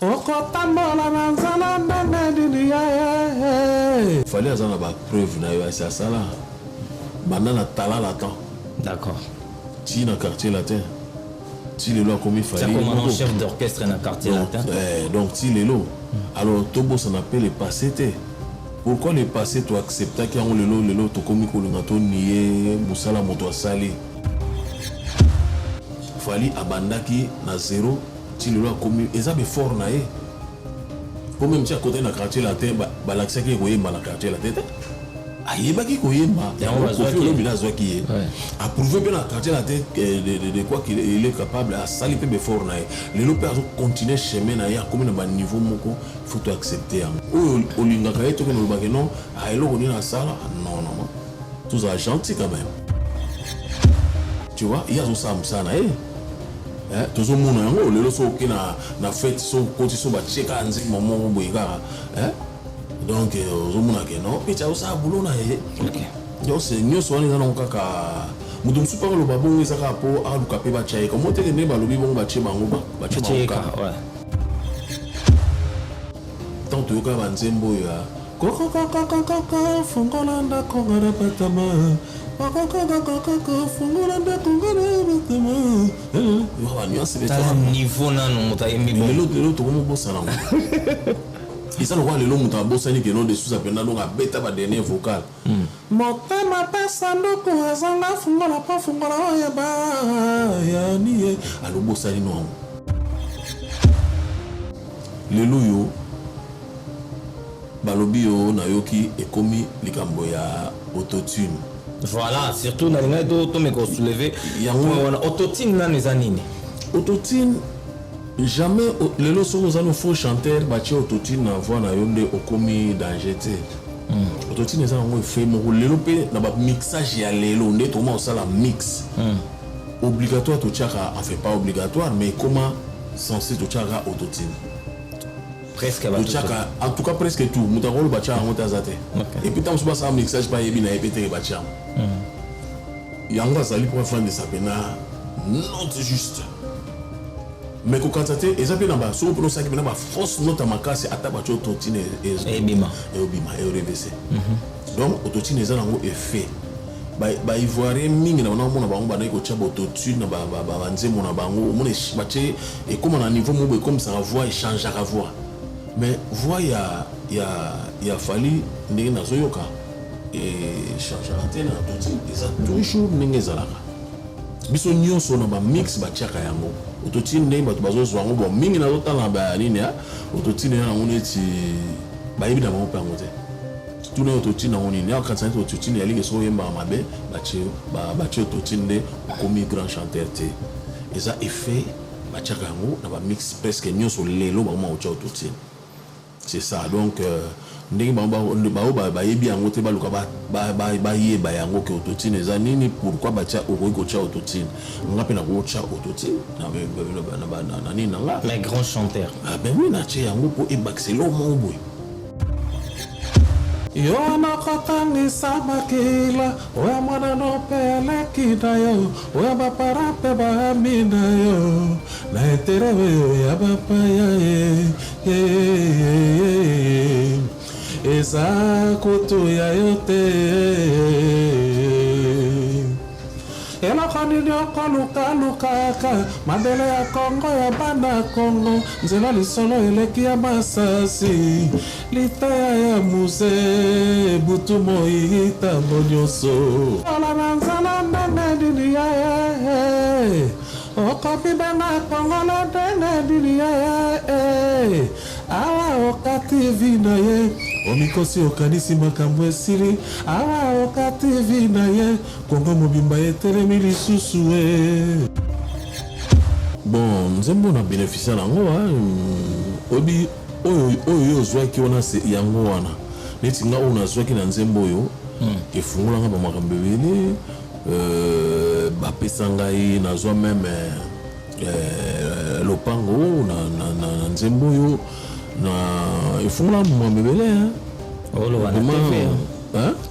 Fallait avoir la preuve c'est ça là. Maintenant la talent l'attend. D'accord. Tu dans quartier latin. Tu les lois comme il fallait. C'est comme un chef d'orchestre dans quartier latin. Donc tu les lois. Alors Tobo s'en appelle les passés. Pourquoi les passés tu acceptes qu'il y a le lot tu comme il y a nié Moussala moto sali. Fallait abandaki na zéro. Tu les lois comme ils avaient fort naé. Pour même si à côté de la quartier latin, l'accès qui est dans la quartier latin. Il y a qui approuvé bien la quartier latin de quoi qu'il est capable à salir peu fort. Les lopes continuer chemin à comme un niveau moko faut accepter. Au lingakaye tout que nous baguenons à elo on est dans la salle. Non non tout ça gentil quand même. Tu vois il y a tout ça ça na tout le monde les loso qui na fête so côté so ba cheka anzi maman boiga donc au monde que non puis ça ça boulot na donc c'est mieux soit les gens kaka mutum super le babon ils saka po a lu kapé ba cheka comment te ne ba lobi bon ba chema ngo ba cheka ouais tant to ka banzembo ya koko fungolanda kongara patama niveau non l'autre comment bossa et ça le roi le long muta bossa ni que non de sous appena donc a beta ba dernier vocal motema pesa ndoko azanga fungola pa fungola ya ba ya ni alo bossa ni non le loyo balobi yo na yoki ekomi likambo ya autotune. Voilà, surtout dans les autres, mais qu'on soulève. Il y a un autotune là, les années. Autotune, jamais les lots sont nos faux chanteurs, bâtis autotune, na voix na yonde au commis danger. Autotune, les gens ont fait mon les lots, na ba mixage ya les lots, on est au moins ça la mix. Obligatoire, tout chara, en fait pas obligatoire, mais comment censé tout chara autotune. Presque en tout cas presque tout mutarolo bacha ngota zate et puis tant que ça mixage pas yebi na epete bacha yanga sali pour faire de ça pena non c'est juste mais ko kantate ezape na ba so pro ça qui na ba force nota makasi atabacho totine et bima et RVC donc autotine eza nango effet ba ivoirien mingi na mona bango ba ko tcha autotune na ba nzemo na bango mona bache et comme on a niveau mo comme ça voix échange à voix. Mais voix il y a fallu ndenge nazoyoka et changer antenne na tout ça toujours ndenge zalaka biso nyonso na ba mix ba tiaka yango autotune ndenge bato bazo yango bon mingi na zotala ba nini ya autotune na ngone ti ba yebi na bango pango te tout na autotune na ngone ni akatsa autotune ya linge so yemba mabe ba ti autotune de comme grand chanteur te et ça effet ba tiaka yango na ba mix presque nyonso lelo ba ma autotune. C'est ça donc ndenge ba yebi yango te ba luka ba yeba yango ke autotune eza nini pourquoi ba tia ko tia autotune ngape na ko tia autotune na nini nga mais grand chanteur ah ben oui na tia yango po e baxelo mo boy yo na katani samakila wa mwana no pele kidayo wa ba para pe ba minayo na eterewe ya ba pa ya esa kutu ya yote ela kanini okoluka lukaka madele ya Kongo ya bana Kongo nzela lisolo eleki ya masasi litaya ya muse butu moita mbonyoso ala nanzala ndenge dini ya okopi bana Kongo na ndenge dini ya awa okati vina ye omikosi okanisi makambo esili awa okati vina ye Kongo mobimba etelemi lisusu bon nzembo na bénéficiaire nango obi oyo ozwaki wana yango wana neti nga oyo nazwaki na nzembo oyo efungolanga bamakambo ebele bapesa ngai nazwa meme lopango na nzembo oyo na efungula makambo ebele oloba na TV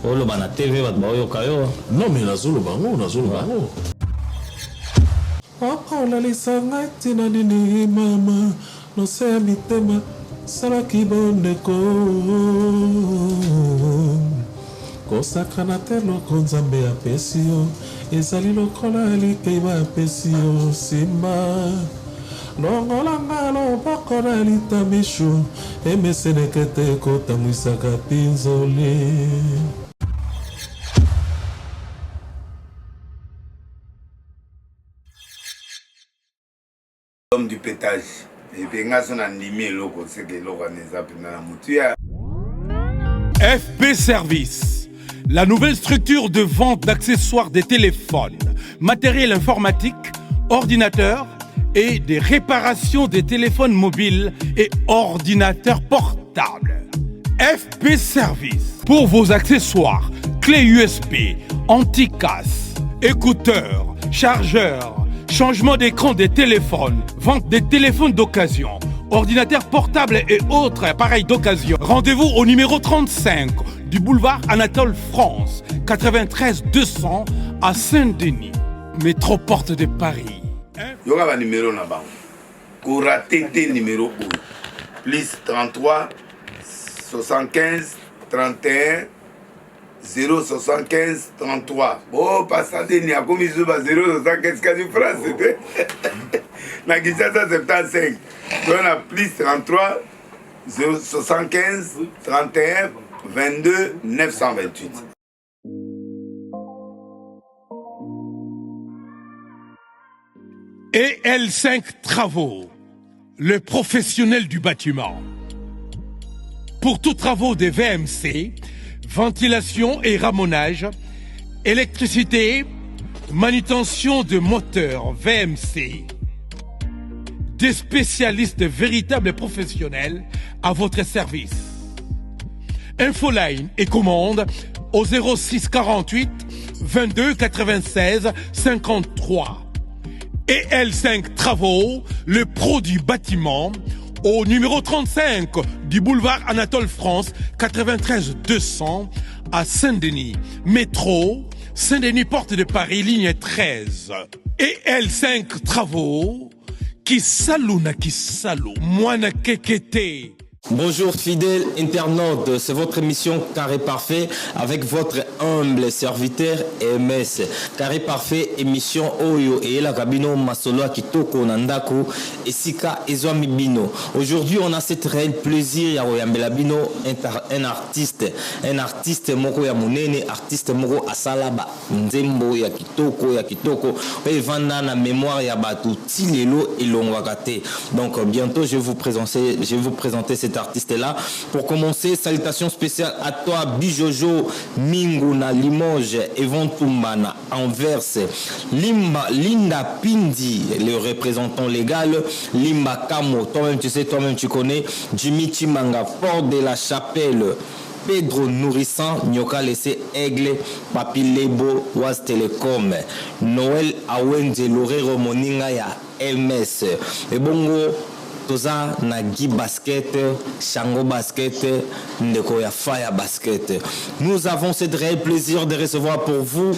oloba na TV bato baoyoka yo non mais nazoloba yango okolalisa ngai ntina nini mama nose ya mitema salaki bondeko kosakana te loko nzambe apesi yo ezali lokola likeba apesi yo nsima longolanga loboko na litamishu emeseneke te kotamwisaka pinzoli. L'homme du pétage. Et puis, on a son animé, c'est que l'on a FP Service, la nouvelle structure de vente d'accessoires des téléphones, matériel informatique, ordinateurs et des réparations des téléphones mobiles et ordinateurs portables. FP Service, pour vos accessoires, clés USB, anti-casse, écouteurs, chargeurs, changement d'écran des téléphones, vente des téléphones d'occasion, ordinateurs portables et autres appareils d'occasion. Rendez-vous au numéro 35 du boulevard Anatole France, 93 200 à Saint-Denis, métro Porte de Paris. Il y aura un numéro là-bas. Koura TT numéro 1. Plus 33 75 31 075 33. Bon, pas ça, il y a comme 075 quasi France. Na Kinshasa 75. Donc on a plus 33 075 31 22 928. Et L5 Travaux, le professionnel du bâtiment. Pour tous travaux des VMC, ventilation et ramonage, électricité, manutention de moteurs VMC, des spécialistes véritables et professionnels à votre service. Infoline et commande au 06 48 22 96 53. Et L5 Travaux, le pro du bâtiment, au numéro 35 du boulevard Anatole France, 93 200 à Saint-Denis. Métro, Saint-Denis, Porte de Paris, ligne 13. Et L5 Travaux, qui salou, moi na kekete. Bonjour fidèles internautes, c'est votre émission Carré Parfait avec votre humble serviteur MS. Carré Parfait, émission Oyo et la Kabino Masolo Kitoko Nandaku et Sika Ezwami Bino. Aujourd'hui, on a cet réel plaisir ya Oyambela Bino, un artiste moko ya munene, artiste moko asalaba nzembo ya kitoko et vanda na mémoire ya batu tilelo et longwakate. Donc bientôt je vais vous présenter cet artiste là. Pour commencer, salutations spéciales à toi Bijojo Minguna Limoges, Evon Tumbana Anvers, Linda Pindi, le représentant légal, Limba Kamo, toi-même tu sais, toi-même tu connais, Jimmy Chimanga, Port de la Chapelle, Pedro Nourrissant, Nyoka Laissé Aigle, Papi Lebo, Was Telecom, Noël Awenze, Lorero Moninga ya MS, et bongo Toza Nagi Basket, Shango Basket, Ndeko ya Fire Basket. Nous avons ce réel plaisir de recevoir pour vous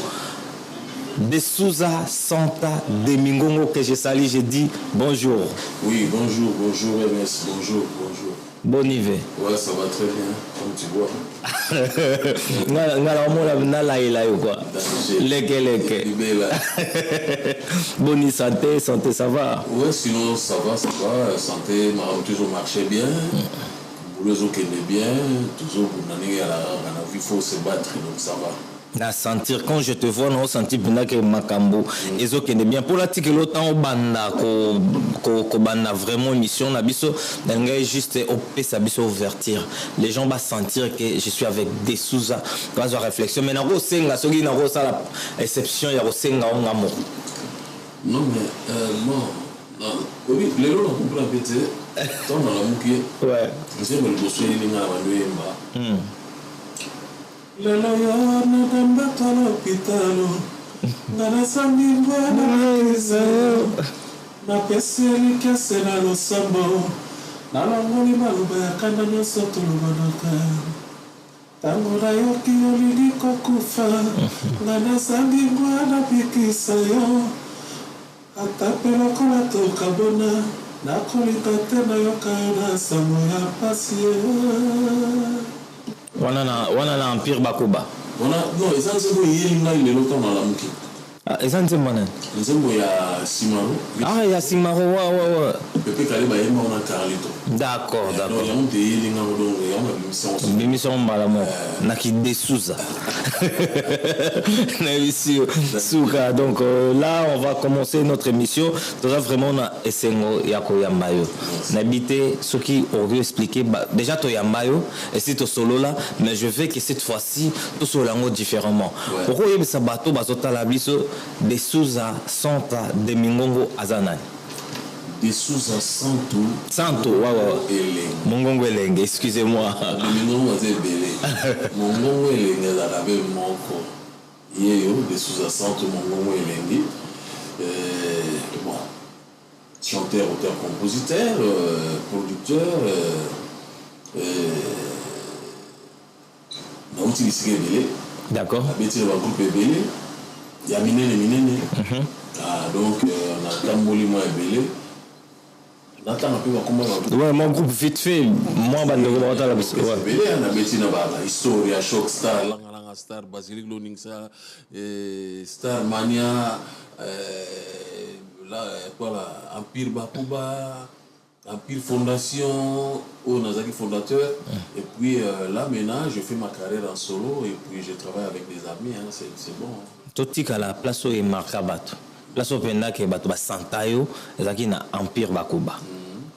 de Souza Santa de Mingongo que je salue, je dis bonjour. Oui, bonjour MS, bonjour. Bon hiver. Ouais, ça va très bien, comme tu vois. Bonne santé, ça va? Ouais, sinon ça va. Santé m'a toujours marché bien. Boulot qui est bien. Toujours pour l'année à la vie, il faut se battre, donc ça va. À sentir quand je te vois non sentir que makambo ezo kende bien pour la tique l'autant au banda ko banda vraiment émission na biso ngai juste au pesa biso ouverture les gens vont sentir que je suis avec des Souza quand je réflexion mais na ko senga soki na ko sala exception ya ko senga on ngamo non mais non oui les gens ont compris un peu tant dans la mouki ouais je me le dossier ni na ba Lelo yo na dambata l'hôpitalo Ngana sambi mbwana kizayo Na peseli kese na losambo Na longoli maluba ya kanda nyoso tulubanaka Tango na yoki yolili kokufa Ngana sambi mbwana pikisa yo Atape lokola toka bona nakoleka te nayoka yo na sango ya pasi wana na empire bakuba non eza nzembo eyeli ngai lelo ntango nalamuki eza nzembo nani nzembo ya simaro ya simaro wa pepe kale bayemba wana carlito d'accord yango te eyeli ngai odongo yango na bimission mbala moko nakidesuza suka donc là on va commencer notre émission toza vraiment na esengo ya koyamba yo nayebi te soki okoki expliquer déjà toyamba yo esi tosolola mais je veux que cette fois-ci tosolola yango différemment pourquoi oyebisa bato bazotala biso desuza santa de mingongo aza nani desuza santo mongongo elenge excusez-moi mingongo aza ebele mongongo elenge ezalaka be moko ye yo desuza santo mongongo elenge bon chanteur auteur compositeur producteur nauti bisika ebele d'accord abetile bagroupe ebele ya minene donc natamboli mwa ebele natanga mpe bakoma mon groupe vite fait moi bandeko bakotala biso ebele nabeti na bahistoria shock star langalanga star basilique loningsa star mania empire bakuba empire fondation où nazaki fondateur et puis là maintenant je fais ma carrière en solo et puis je travaille avec des amis c'est bon totika la place oyo emarka bato place oyo mpendake bato basanta yo ezalaki na empire bakuba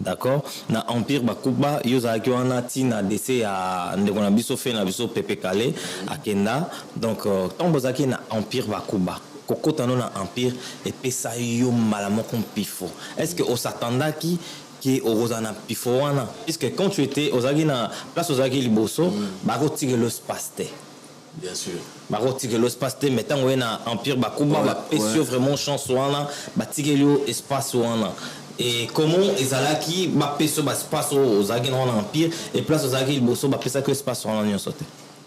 d'accord na empire bakuba yo ozalaki wana ntina dese ya ndeko na biso fe na biso pepe kale akenda donc ntango ozalaki na empire bakuba kokotano na empire epesa yo mbala moko mpifo est-ce que osatandaki qui ozana pifo wana puisque quand tu étais ozalaki na place ozalaki liboso bakotika lo spaste bien sûr bakotika lo spaste mais ntango oye na empire bakuba bapesi yo vraiment chance wana batikeli yo espace wana et comment ezalaki bapesi yo baespace oyo ozalaki na wana empire et place ozalaki liboso bapesaki yo espace wana nyonso te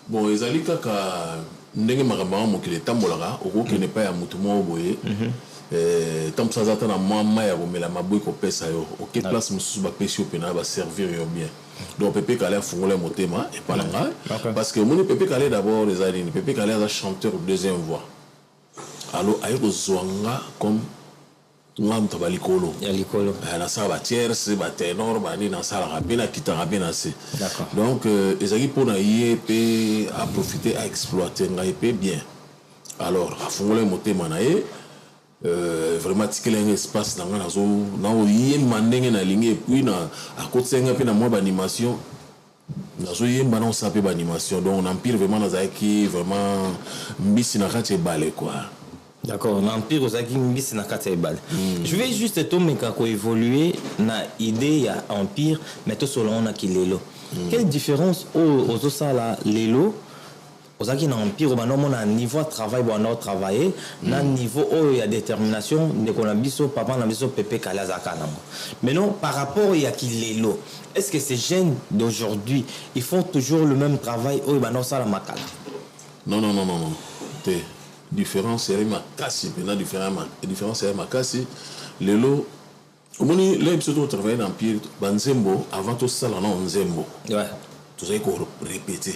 bon ezali kaka ndenge makambo yango mokili etambolaka okokende epai ya motu moko boye ntango mosu aza ata na mwa mai ya komela maboyi kopesa yo oke place mosusu bapesi yo mpena baservir yo bien donc pepe kale afungola motema epa na ngai parce que omoni pepe kale d'abord eza nini pepe kale aza chanteur deuxième voix alo aye kozwa nga comme nga moto balikolo ya likolo nasala batierce baténor bani nasalaka mpe nakitaka mpe na se donc ezalaki mpona ye mpe aprofite aexploite ngai mpe bien alors afungola motema na ye vraiment tikela yango espace na nga nazoyemba ndenge nalingi epuis akotisa nga mpe na mwa baanimation nazoyemba naosala mpe baanimation donc na empire vraiment nazalaki vraiment mbisi na kati ebale quoi. D'accord, l'empire ozaki mbisi na kati ya ebale. Je vais juste tomeka ko évoluer na idée ya empire mais to solo na kilelo. Quelle différence aux sala lelo ozaki na empire ba no mona niveau de travail ba no travailler na niveau il y a détermination de ko na biso papa na biso pepe kala zaka nango. Mais non par rapport ya kilelo, est-ce que ces jeunes d'aujourd'hui ils font toujours le même travail au ba no sala makala? Non. Té différence est makasi pena différence est makasi lelo omoni là biso to travailler dans empire banzembo avant to sala na nzembo. Ouais. Tu sais qu'on répéter.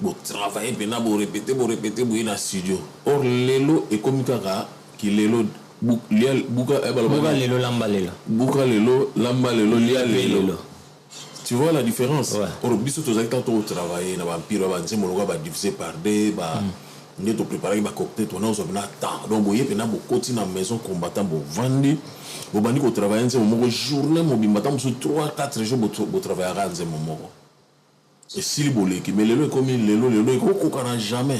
Bon travailler pena bo répéter bo na studio. Or lelo et comme kaka ki lelo buka lelo lamba lelo. Buka lelo lamba lelo lia lelo. Tu vois la différence? Ouais. Or biso to zaki to travailler na vampire banzembo loka ba diviser par deux ba nous te préparer ba cocktail to na zo na temps donc boye pena bo koti na maison combattant bo vandi bo bandi ko travailler nzembo moko journée mobimba tam sur 3-4 jours bo travailler nzembo moko et si boleki mais lelo comme lelo eko kokana jamais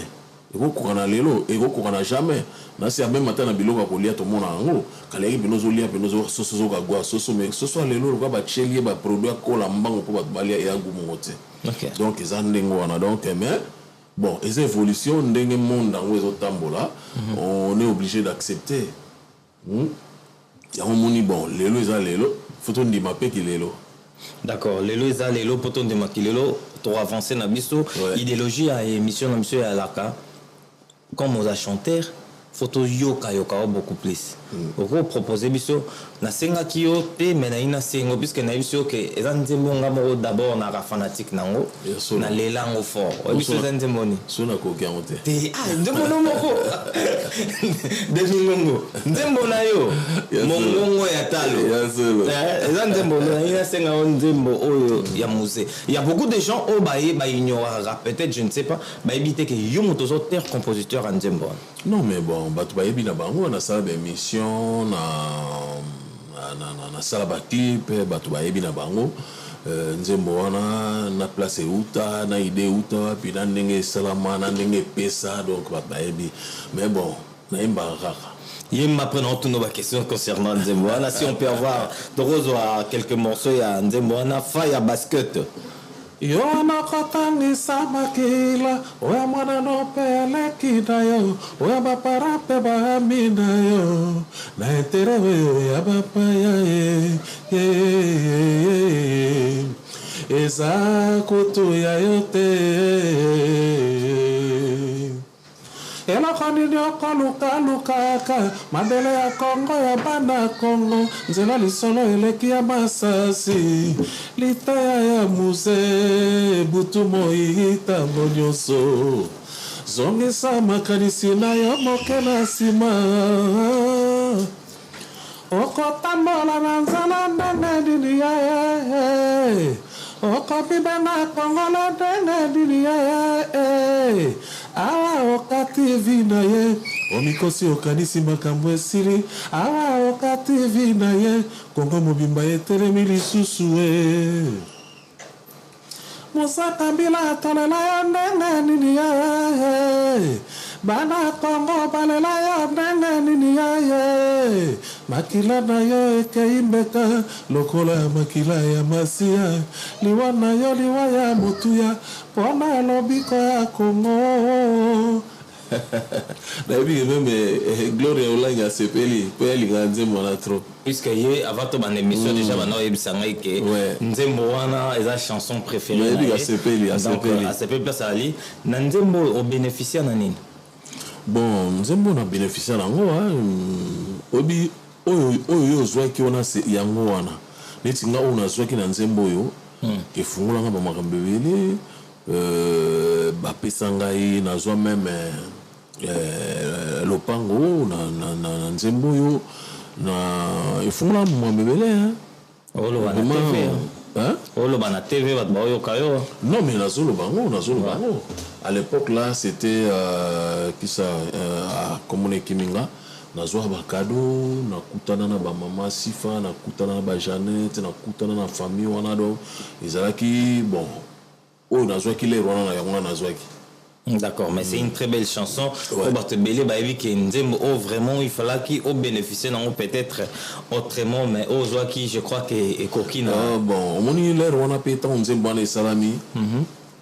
eko kokana lelo eko kokana jamais na si même matin na biloko ko lia to mona ngo kala ki binozo lia binozo soso zo kagwa soso mais soso lelo ko ba chelie ba produit ko la mbango po ba balia ya gumote. OK. Donc ils en ndengo wana donc mais bon, les évolutions, ndenge monde dans les autres tambola, on est obligé d'accepter. Il y a un moni bon, lelo eza lelo, faut on dire mapé qui lelo. D'accord, lelo eza lelo, faut on dire mapé lelo, pour avancer na biso, idéologie à émission na biso ya laka. Comme on a chanteur, faut yoka beaucoup plus. Pour proposer biso nasengaki yo te mais naina sengo puisque nayebi que eza nzembo nga moko d'abord na fanatique nango na lelango fort oyebi eza nzembo ni so nakoki yango te nzembo no moko demingongo nzembo na yo mongongo ya talo eza nzembo naina senga o nzembo oyo ya musée. Il y a beaucoup de gens au baye ba ignorera peut-être je ne sais pas ba éviter que yo moto zo terre compositeur en nzembo. Non mais bon batu ba yebi na bango na sala émission na sala ba clip batu ba yebi na bango nzembo wana na place uta na idée uta puis na ndenge salama na ndenge pesa donc ba yebi mais bon na imba rara. Yemma prenons toutes nos questions concernant nzembo wana si on peut avoir de rose quelques morceaux ya nzembo wana fire basket. Yo nakotangisa makila oya mwana nopeleki na yo oya bapara mpe bahami na yo na eterewe ya bapaya eza kutu ya yo te eloko nini okolukaka mandele ya kongo ya bana kongo nzela lisolo eleki ya masasi litaya ya muze butu moi ntango nyonso zongisa makanisi na yo moke na nsima okotambola na nzela ndenge nini ya ye okobibenga kongola ndenge nini ya ye awa okati vi na ye omikosi okanisi makambo esili awa okati vi na ye kongo mobimba etelemi lisusu e mosaka mbila atolela yo ndenge nini ye bana kongo balela yo ndenge nini ye makila na yo ekei mbeka lokola ya makila ya masia liwa na yo liwa ya motuya mpona lobiko ya kongo nayebi meme gloria olanga sepeli mpo yalinga nzembo wana trop puisque ye avant to bana émission déjà bana oyebisa ngai ke nzembo wana eza chanson préférée nayebi asepeli asepeli place ali na nzembo obénéficia na nini bon nzembo na bénéficia nango obi oyo ozwaki wana yango wana neti nga oyo nazwaki na nzembo oyo efungolanga bamakambo ebele bapesa ngai nazwa meme lopango na nzembo oyo efungolanga bamakambo ebele oloba na TV bato baoyoka yo non mais nazoloba yango à l'époque là c'était qui ça Komone Kiminga nazwa bakado nakutana na bamama Sifa nakutana na bajanete nakutana na famille wana do ezalaki bon oyo nazwaki lero wana na yango nazwaki. D'accord, mais c'est une très belle chanson. Au Bartebele, vraiment, il fallait qu'il bénéficie peut-être autrement, mais au Zoaki, je crois que est coquine. Bon, on y l'air, on a pété, on dit bon, salami.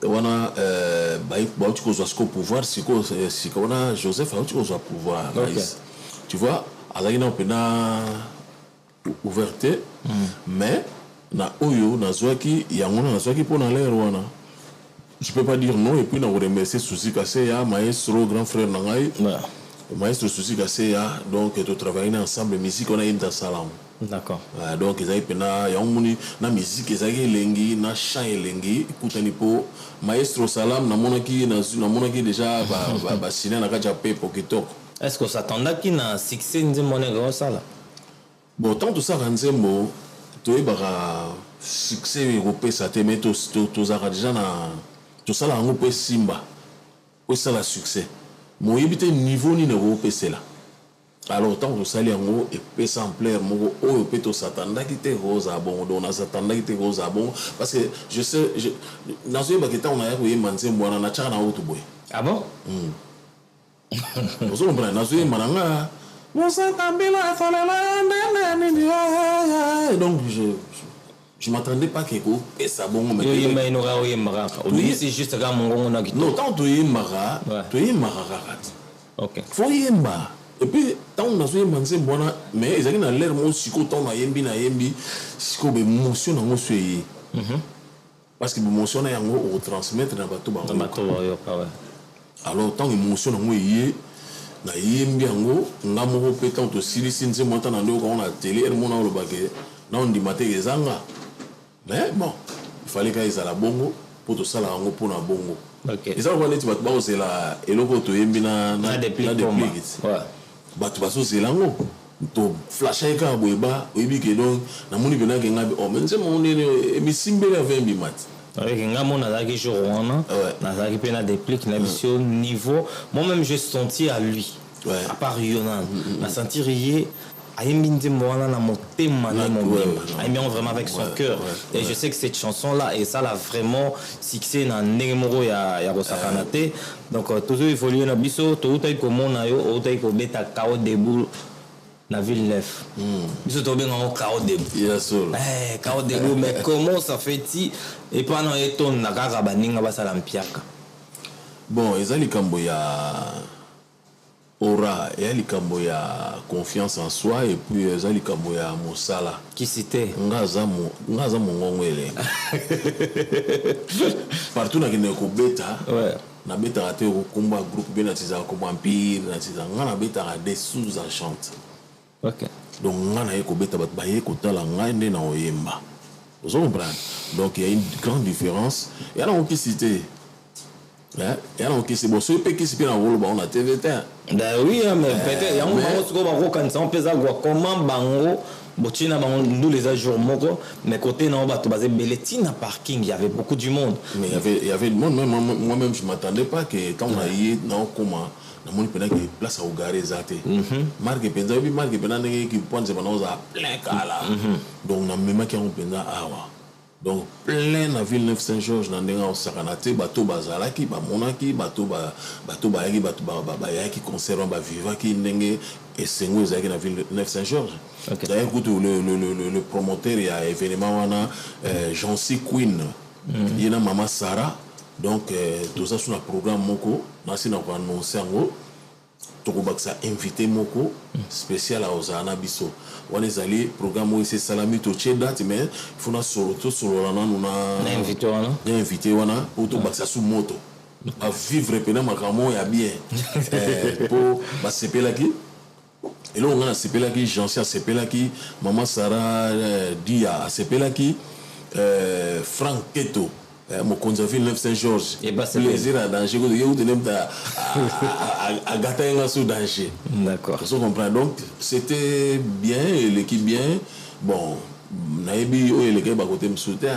On a tu as pouvoir, si on a Joseph, tu as pouvoir. Tu vois, alors il y a une ouverture, mais na oyo na Zoaki, il y a un Zoaki pour l'air, je peux pas dire non et puis on remercie Susi Kasseya, maestro, grand frère Nangai, maestro Susi Kasseya, donc tu travailles ensemble musique on a une dans salam. D'accord. Donc ils avaient pena ya omuni na musique ils avaient lengi na chant lengi écoutez po maestro salam na monaki déjà ba signer na kaja pe pokito. Est-ce que ça s'attendait qu'il na succès nzembo na ça là? Bon tant tout ça nzembo to ebara succès européen ça te met to za déjà na tout ça là on peut simba pour ça la succès mon éviter niveau ni ne peut c'est là alors tant que ça les en et peut s'amplier mon oh peut to s'attendre qui te rose à bon on a s'attendre qui te rose à bon parce que je sais dans ce baqueta on a eu manze mwana na chana auto boy ah bon vous comprenez dans ce mananga mon s'entambila folela donc je m'attendais pas que et ça bon mais c'est juste là mon on a non tant tu es mara OK faut y emba et puis tant on a joué manze bona mais ils ont l'air mon siko tant na yembi siko be émotion na suyi parce que émotion na yango au transmettre na bato ba yo alors tant émotion na yé na yembi yango nga moko pe tant to silisi nzembo ata na ndeko on a télé elle mona olobake na on ndima te ezanga mais bon il fallait que ezala bongo pour to sala yango pour na bongo ezala kwa neti bato bakozela eloko toyembi na déplique bato bazozela yango to flasha eka boyeba oyebi ke donc namoni pena ke nga oh mais nzembo nene emisimbeli ave mbimati avec un gars nazaki jour wana nazaki pe na déplique na biso niveau moi-même j'ai senti à lui à part Yonan na sentir yé ayembi nzembo wana na motema na mobimba ayembi vraiment avec son cœur et je sais que cette chanson là et ça l'a vraiment fixé na ndenge moko ya kosakana te donc toujours évoluer na biso toutai komona yo outai kobeta kao debout la ville neuf. Biso tombé en chaos debout. Chaos debout, mais comment ça fait-il et pendant éton na kaka baninga basala mpiaka. Bon, ezali kambo ya aura, ezali kambo ya confiance en soi et puis ezali kambo ya mosala. Qui c'était? Ngaza mongongwele. Partout na kene ko beta. Na beta ate ko komba groupe bena tiza ko empire na tiza ngana beta a des sous-agents. Ok. Donc on a écouté bat baye kota la ngane na oyemba. Vous comprenez? Donc il y a une grande différence. Il y a un qui cité. Il y a un qui c'est bon. Ceux qui s'y na wolo ba on a TVT. Ben oui, mais peut-être ya mo ko ba ko kan ça on peut savoir comment bango botina bango nous les jours moko mais côté na ba to basé Beletina parking, il y avait beaucoup du monde. Mais il y avait du monde moi-même je m'attendais pas que quand on a eu na comment na moni pena que place à garer zate marque penza bi marque pena ndenge ki ponze bana oza plein kala donc na mema ki on penza awa donc plein na ville neuf Saint-Georges na ndenge on sakanate bato bazalaki ba monaki bato ba yaki bato ba yaki concert ba vivaki ndenge et sengo ezaki na ville neuf Saint-Georges. D'ailleurs écoute le promoteur il y a événement wana Jean-C Queen yena mama Sarah. Donc tout ça sur le programme moko nasi na ko annoncer ngo to ko baksa invité moko spécial à Ozana biso wana ezali programme où c'est salami to date mais funa solo to solo na invité wana pour to baksa sous moto ba vivre pena makamo ya bien pour ba sepelaki et là on a sepelaki Jean-Cia sepelaki maman Sarah Dia sepelaki Frank Keto mon ville neuf Saint-Georges plaisir à danger que vous tenez à gâter un sous danger. D'accord. Vous comprenez donc c'était bien l'équipe bien bon naebi o les gars ba côté msouter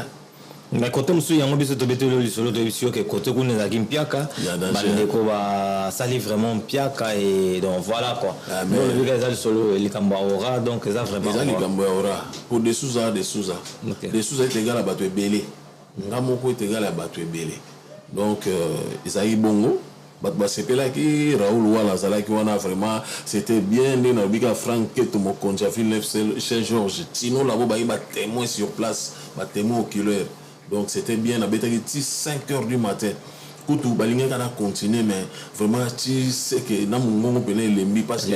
mais côté msou yango biso to betelo lisolo to biso que côté ko na kimpiaka bandeko ba sali vraiment mpiaka et donc voilà quoi mais le gars ça solo les kamba aura donc ça vraiment les kamba aura pour des sous-a des est égal à bato belé nga moko est égal à bato ebele donc ezali bongo bato basepelaki Raoul wala zalaki wana vraiment c'était bien né na bika Frank Keto mokonzi ya ville Saint-Georges tino labo ba témoin sur place ba témoin oculaire donc c'était bien na betaki 5h du matin kutu balinga kana continuer mais vraiment tu sais que na mungongo pena lembi parce que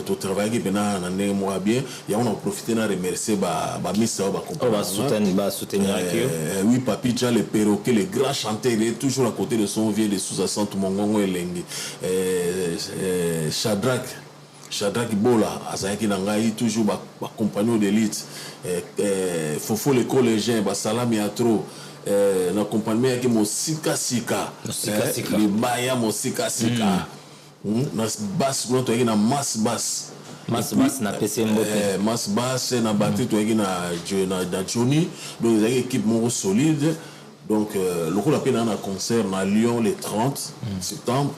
to travailler pena na ndenge moi bien ya on a profité na remercier ba miss ba compagnie ba soutenir oui papi déjà le perroquet le grand chanteur il est toujours à côté de son vieux de sous-accent mongongo elengi Shadrach Bola azaki na ngai toujours ba compagnon d'élite Fofo le collégien ba salami à trop na compagnie yaki mosika sika libaya mosika sika na bass kuna to yaki na mass bass na PC mbote mass bass na batterie to yaki na Johnny donc ils équipe moko solide donc le coup la peine na concert na Lyon le 30 septembre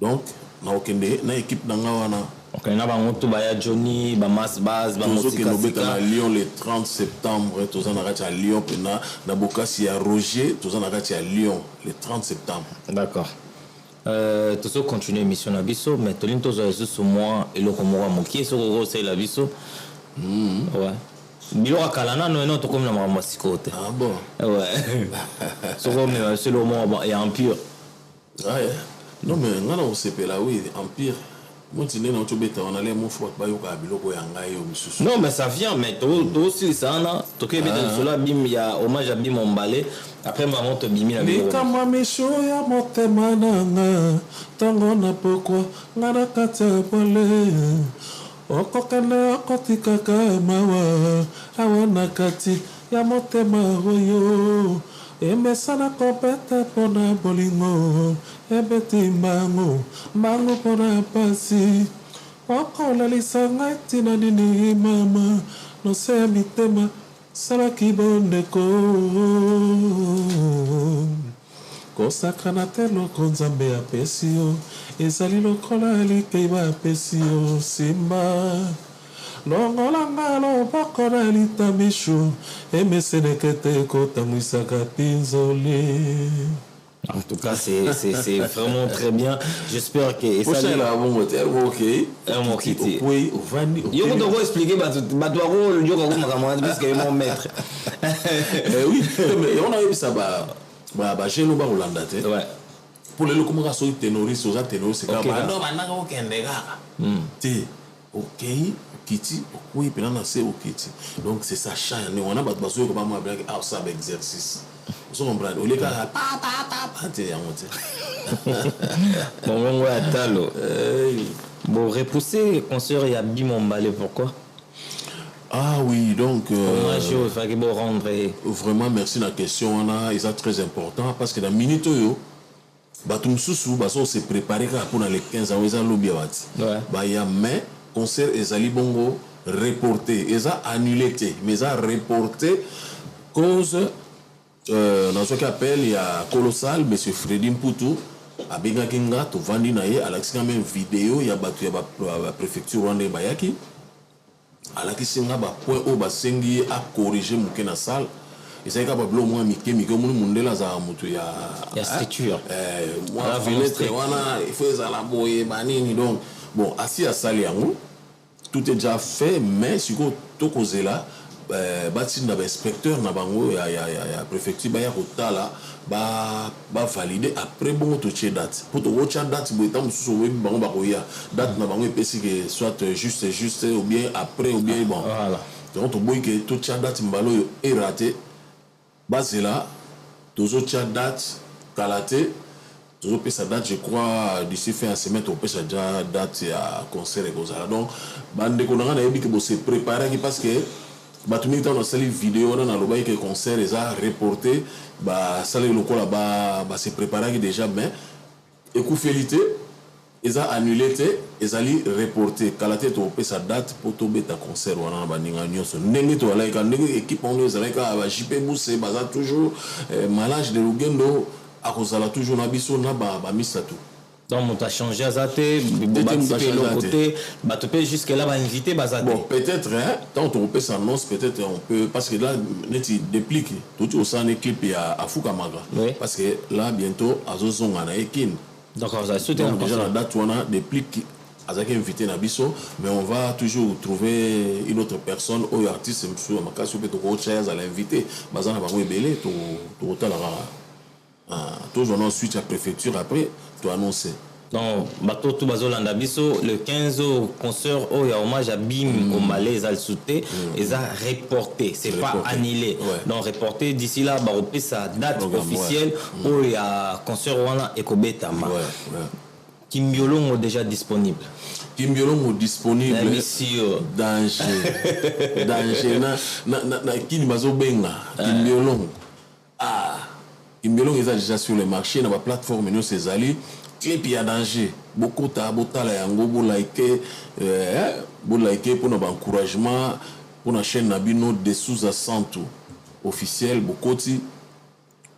donc na okende na équipe nanga wana ok na bango to baya Johnny ba mass base ba mosika sika Lyon le 30 septembre toza na kati ya Lyon pena na bokasi ya Roger toza na kati ya Lyon le 30 septembre. D'accord. Tozo continuer émission na biso mais tolin tozo sur moi et le komora moki so ko c'est la biso. Ouais. Bilo akalana no to comme na mama sikote. Ah bon. Ouais. So comme c'est le mot et empire. Ouais. Non mais ngana on s'appelle là oui empire. Moi, tu n'es pas bête, on allait mon frère, pas yoka biloko yangai au misusu. Non, mais ça vient, mais toi aussi, ça, non? Toi qui es cela, bim, il y a hommage à Bim Ombalé. Après, maman te bimi la vidéo. Kama mesho ya motema nanga, tango na pokwa, ngana kata pole. Okokane okotika kamawa, awana kati ya motema hoyo. Emesana kopete pona bolingo, ebeti mango pona pasi. Okola lisanga tina nini mama, no se mitema salaki bondeko. Kosakana telo konzambe apesi yo, ezali lokola likei bapesi yo simba. Longolanga lobakona litamisho, emesenekete kotamwisaka pinzoli. En tout cas, c'est vraiment très bien. J'espère que... Et ça, là, bon, ok. Un mot qui dit. Oui, au vani. Je vais vous expliquer, parce que mon maître. Oui, mais on a eu ça, j'ai le bar Hollanda. Ouais. Pour les locaux, on a sorti ténoriste, on a ténoriste, c'est comme ça. Non, maintenant, ok, Kiti, oui, puis là, c'est ok. Donc, c'est ça, on a besoin de moi, ça, exercice. Vous comprenez? Au lieu de bon, repousser, concert, il y a Bim Ombalé, pourquoi? Ah oui, donc... Vraiment, merci de la question, c'est très important, parce que dans la minute, Batum Soussou, on s'est préparé pour les 15 ans, ils ont lobby. Il y a mais, concert, ils ont bongo reporté, ils ont annulé, mais ils ont reporté cause... dans ce qu'on appelle, il y a Colossal, M. Freddy Mputu, à Bengakinga, tu vandi naïe, à l'extrême même vidéo, il y a la préfecture Rwanda Bayaki. À la question, il y a un point où il y a corrigé la salle. Et c'est capable de moins Mickey, il y a structure. Moi, il faut élaborer, donc, bon, assis à salle, tout est déjà fait, mais si vous avez là, bâti na inspecteur na bango ya préfecture ba ya kotala ba valider après bon to che date pour to watcha date bo etam susu we bango ba ko ya date na bango epesi que soit juste ou bien après ou bien bon voilà donc to boy que to cha date mbalo yo est raté base là tozo cha date kalaté tozo pesa date je crois d'ici fin semaine to pesa déjà date ya concert et cause là donc bande ko na yebi que bo se préparer parce que Batumi dans la vidéo dans le concert les a reporté ça le local là se préparer déjà mais écoufélité ils a annulé ils allient reporter kalaté to pe sa date pour tomber ta concert wana baninga nyonso ndenge to like ndenge équipe on les like ba JP Mousse baza toujours malage de Lugendo à cause là toujours na biso na ba misa tout. Donc, on a changé à Zate, l'autre côté, jusque là, on va inviter Bazate. Bon, peut-être, tant on peut s'annoncer, peut-être on peut, parce que là, on déplique, tout au sein des clips à Fukamaga. Oui. Parce que là, bientôt, à Zozon, on a Ekin. Donc, vous avez soutenu déjà la date, on a déplique, à Zaki invité Nabiso, mais on va toujours trouver une autre personne, ou artiste, M. Amaka, peut être à l'inviter. Bazana va vous ébeler, tout toujours ensuite à la préfecture, après, tu annoncer. Donc, bateau tout bazolanda biso le 15 au concert où il y a hommage à Bim Ombalé ils ont sauté ils ont reporté c'est pas annulé donc reporté d'ici là bah on sa date officielle où il y a concert wana ekobetama Kimbiolongo déjà disponible disponible danger na kini bazobenga Kimbiolongo Kimbiolongo est déjà sur le marché dans la plateforme nous ces alliés clip il y a danger beaucoup botala yango bo liker pour notre encouragement pour la chaîne Nabino de sous à centre officiel bokoti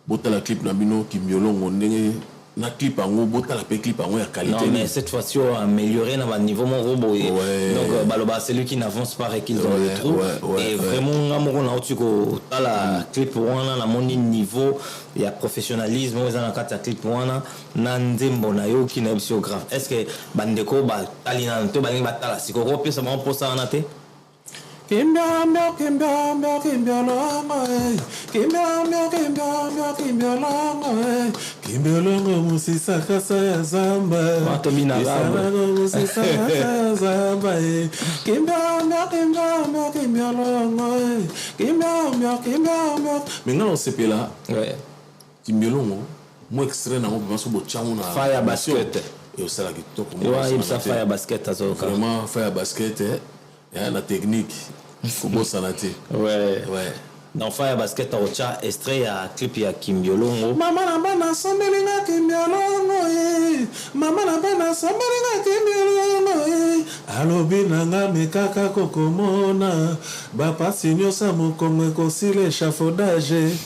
botala clip Nabino Kimbiolongo ndenge na clip ango botala pe clip ango ya qualité non mais cette fois-ci on a amélioré dans niveau mon robot donc baloba celui qui n'avance pas et qui dans le trou et vraiment amoro na otiko tala clip wana na moni niveau ya professionnalisme aux en kata clip wana na nzembo na yo ki na biographe est-ce que bandeko ba talina to ba ngi batala sikoko pesa ba posa wana te Kimbiolongo musisa kasa ya zamba. Matomina Kimbiolongo musisa kasa ya zamba. Kimbiolongo. Maintenant on s'est là. Ouais. Kimbiolongo. Moi extrait na mo so bo changu na. Fire basket. Et au sala kitoko. Ouais, il ça fire basket azoka. Vraiment fire basket et la technique. Faut sanate. Ouais. Ouais. Dans Fire Basket Arocha, extrait à clip ya Kimbiolongo. Mama na bana sambelinga Kimbiolongo Mama na bana sambelinga Kimbiolongo Alobi nanga mekaka kokomona bapasi nyosa mokongo ekosila échafaudage.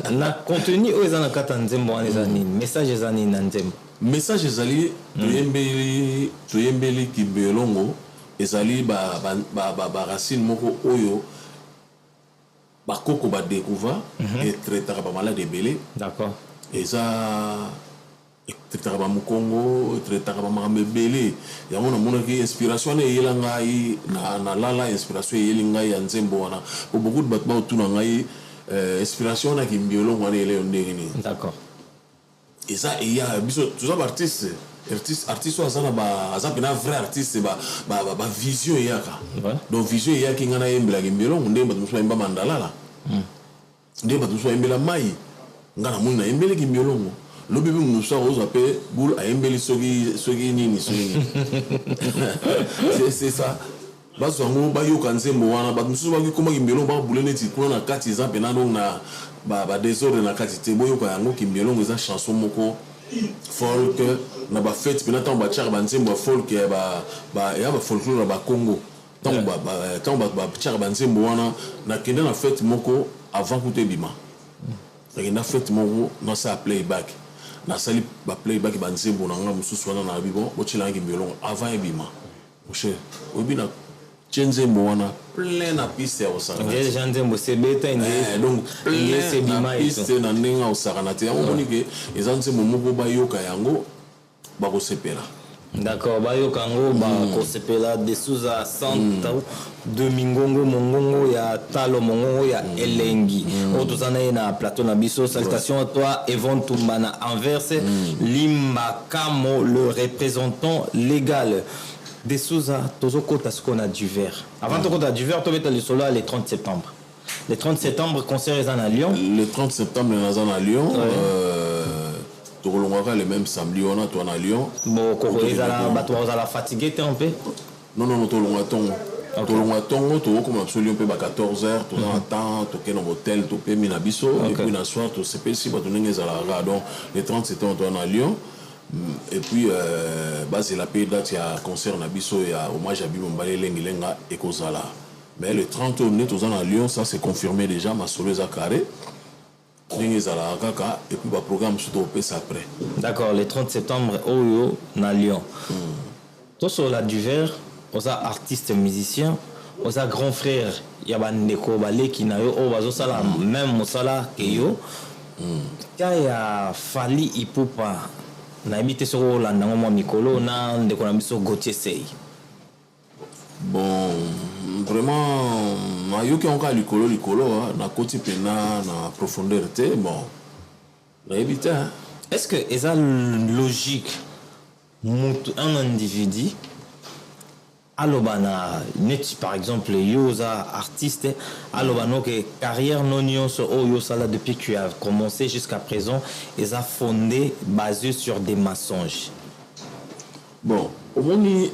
Na contenu oyo eza na kata nzembo wana eza nini? Message eza nini na nzembo? Message ezali toyembeli Kimbiolongo ezali ba racine moko oyo bakoko ba découvert et traitera ba malade belé. D'accord. Et ça traitera ba mukongo, traitera ba makambe belé. Ya mona mona ki inspiration na yela ngai na lala inspiration yeli ngai ya nzembo wana. Pour beaucoup de batma autour na ngai inspiration na Kimbiolongo wana ele ndengini. D'accord. Et ça il y a biso tout ça artiste azana ba azapena vrai artiste ba vision yaka. Donc vision yaki ngana yembela Kimbiolongo ndemba tumso imba mandala. Ndemba tumso imbela mai ngana muna imbele Kimbiolongo lobi bi musa ozo pe boule a imbeli sogi nini c'est ça baso ngo ba yoka nzembo wana ba musu ba koma Kimbiolongo ba boule neti kuna na kati zapena donc na ba désordre na kati te boyoka yango Kimbiolongo eza chanson moko folk na ba fête pena tant ba tchar ba nzembo folk ya ba folklore ba Congo tant ba tchar ba nzembo wana na kenda na fête moko avant que tu bima na fête moko na sa playback na sali ba playback ba nzembo na nga mususu wana na bibo ochila Kimbiolongo avant bima moche obina nzembo wana plein na piste ya osaka les gens nzembo c'est beta donc plein c'est bima piste na ndenge osaka na te yango moni ke eza nzembo moko bayoka yango bakosepela. D'accord, bayoka yango bakosepela desuza santa de mingongo mongongo ya talo mongongo ya elengi otozana na plateau na biso. Salutations à toi Evon Tumbana Anverse Limba Kamo, le représentant légal de Souza Tozo Kota Skona du Vert. Avant de Kota du Vert, tu vas le solo le 30 septembre. Le 30 septembre, concert est à Lyon. Le 30 septembre, on est à Lyon. Tu as le même samedi, on est à Lyon. Bon, tu es fatigué un peu? Non, tu es à Tongo. Tu es absolument à 14h, tu es en temps, tu es dans l'hôtel, tu es à Minabiso, et puis le soir, tu es à donc le 30 septembre, tu es à Lyon. Et puis, c'est la paix date, il y a un concert à Bisso, il y a hommage à Bibombale Lengilenga et Kozala. Mais le 30 on est à Lyon, ça c'est confirmé déjà, ma soleuse à carré. Et puis, le programme se dope après. D'accord, le 30 septembre, Oyo, à Lyon. Toi, sur la Duvert, aux artistes musiciens, aux grands frères, il y a des Kobale qui n'ont pas même Moussala Keyo. Quand il y a Fali Ipupa, na habité sur Hollande na mikolo na ndeko na biso Gauthier Sey. Bon, vraiment na yoki onka likolo na koti pena na profondeur te bon. Na habité. Est-ce que eza logique un individu alobana net par exemple yoza artiste alobano que carrière non nyonso oyo sala depuis que tu as commencé jusqu'à présent ils a fondé basé sur des mensonges. Bon au moni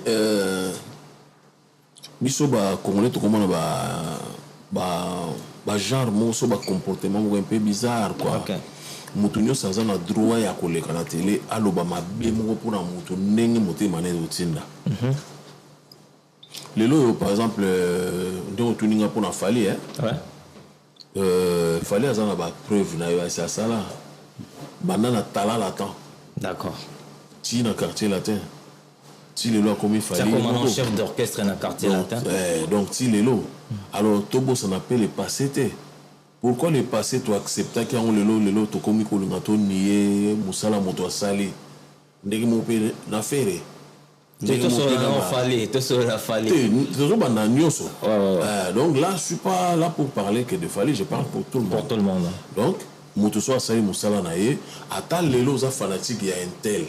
biso ba congolais to comment ba genre moso ba comportement un peu bizarre quoi. Okay. Mutu nyonso aza na droit ya koleka na télé aloba mabe moko mpona mutu ndenge motema na ezotinda. Lelo par exemple ndenge otuninga mpona Fali Fali aza na bapreuve na yo asi asala banda na tala latin. D'accord. Ti na quartier latin ti lelo akomi Fali comme chef d'orchestre na quartier latin. Donc ti lelo alors tobo ça appelle le passé te. Pourquoi le passé tu acceptes qu'il y a un lelo to komi ko linga to nié musala moto asali ndenge mo pe na fere tout sur la Fali. Donc là je suis pas là pour parler que de Fali, je parle pour tout le monde. Pour tout le monde. Donc moto so asali mosala na ye ata lelo oza fanatique ya intel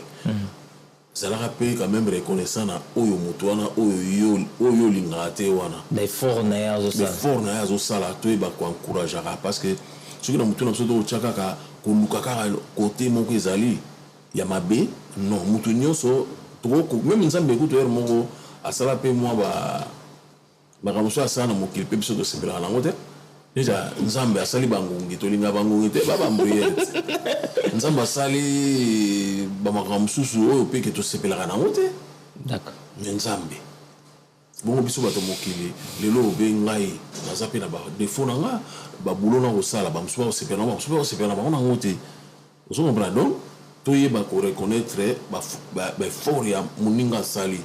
ezalaka mpe quand même reconnaissant na oyo moto wana oyo olingaka te wana l'effort na ye azosala toyeba koencourageaka parce que soki na motu na biso tokotya kaka koluka kaka kote moko ezali ya mabe non motu nyonso même nzambe ekutu ere moko asala mpe mwa makambo so asala na mokili mpe biso tosepelaka nango te deja nzambe asali bangongi tolinga bangongi te babambruyere nzambe asali bamakambo mosusu oyo mpe ke tosepelaka nango te d'accord me nzambe bongo biso bato mokili lelo obe ngai naza mpe na badefo na nga babulo na kosala bamosu bakosepela nango bamosu bakosepela na bango nango te ozokomprendre donc toyeba koreconnaître baeffort ya moninga asali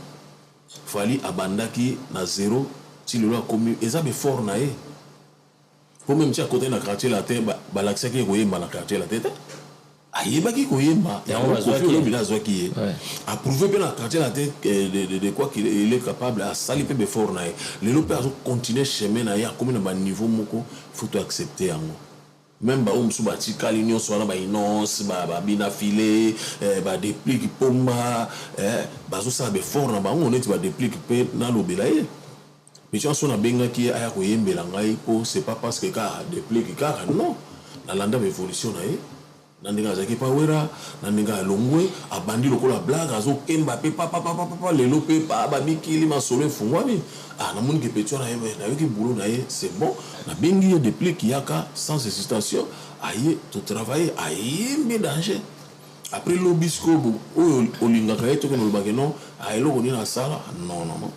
fali abandaki na zéro ti lelo akomi eza beffort na ye po même ti akotai na quartier la te balakisaki ye koyemba na quartier la te te ayebaki koyemba kofi olobila azwaki ye approuvé mpe na quartier la te de quoi qu'il est capable asali mpe beffort na ye lelo mpe azocontinue chemin na ye akomi na baniveau moko faut toaccepte yango même baoyo mosusu batikali nyonso wana bainonce babina file badeplike pomba bazosala beffort na bango neti badeplike mpe nalobela ye miso so nabengaki ye aya koyembela ngai mpo c'est pas parce que kaka deplike kaka non nalanda baévolution na ye na ndenge azalaki pawera na ndenge alongwe abandi lokola blague azokemba mpe papapapapa lelo mpe babikili masolo efungwami namoniki peti wana nayoki boulot na ye c'est bon nabengi ye deplike yaka sans hésitation aye totravaille ayembi danger après lobisiko oyo olingaka ye toke nolobaki non eloko nini asala non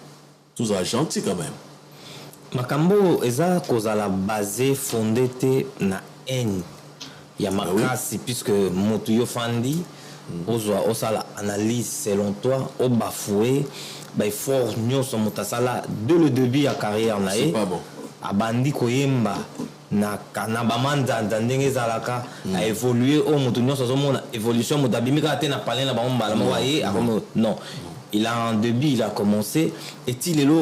tous gentil quand même makambo eza kozala basé fondé te na haine ya makasi puisque moto yo fandi ozwa osala analyse selon toi obafoué baeffort nyonso moto asala de le début ya carrière na ye abandi koyemba na bamanzanza ndenge ezalaka aévolue oyo moto nyonso azomona évolution moto abimi kaka te na palin na bango mbala moko aye akomi non. Il a un début, il a commencé. Et il est là,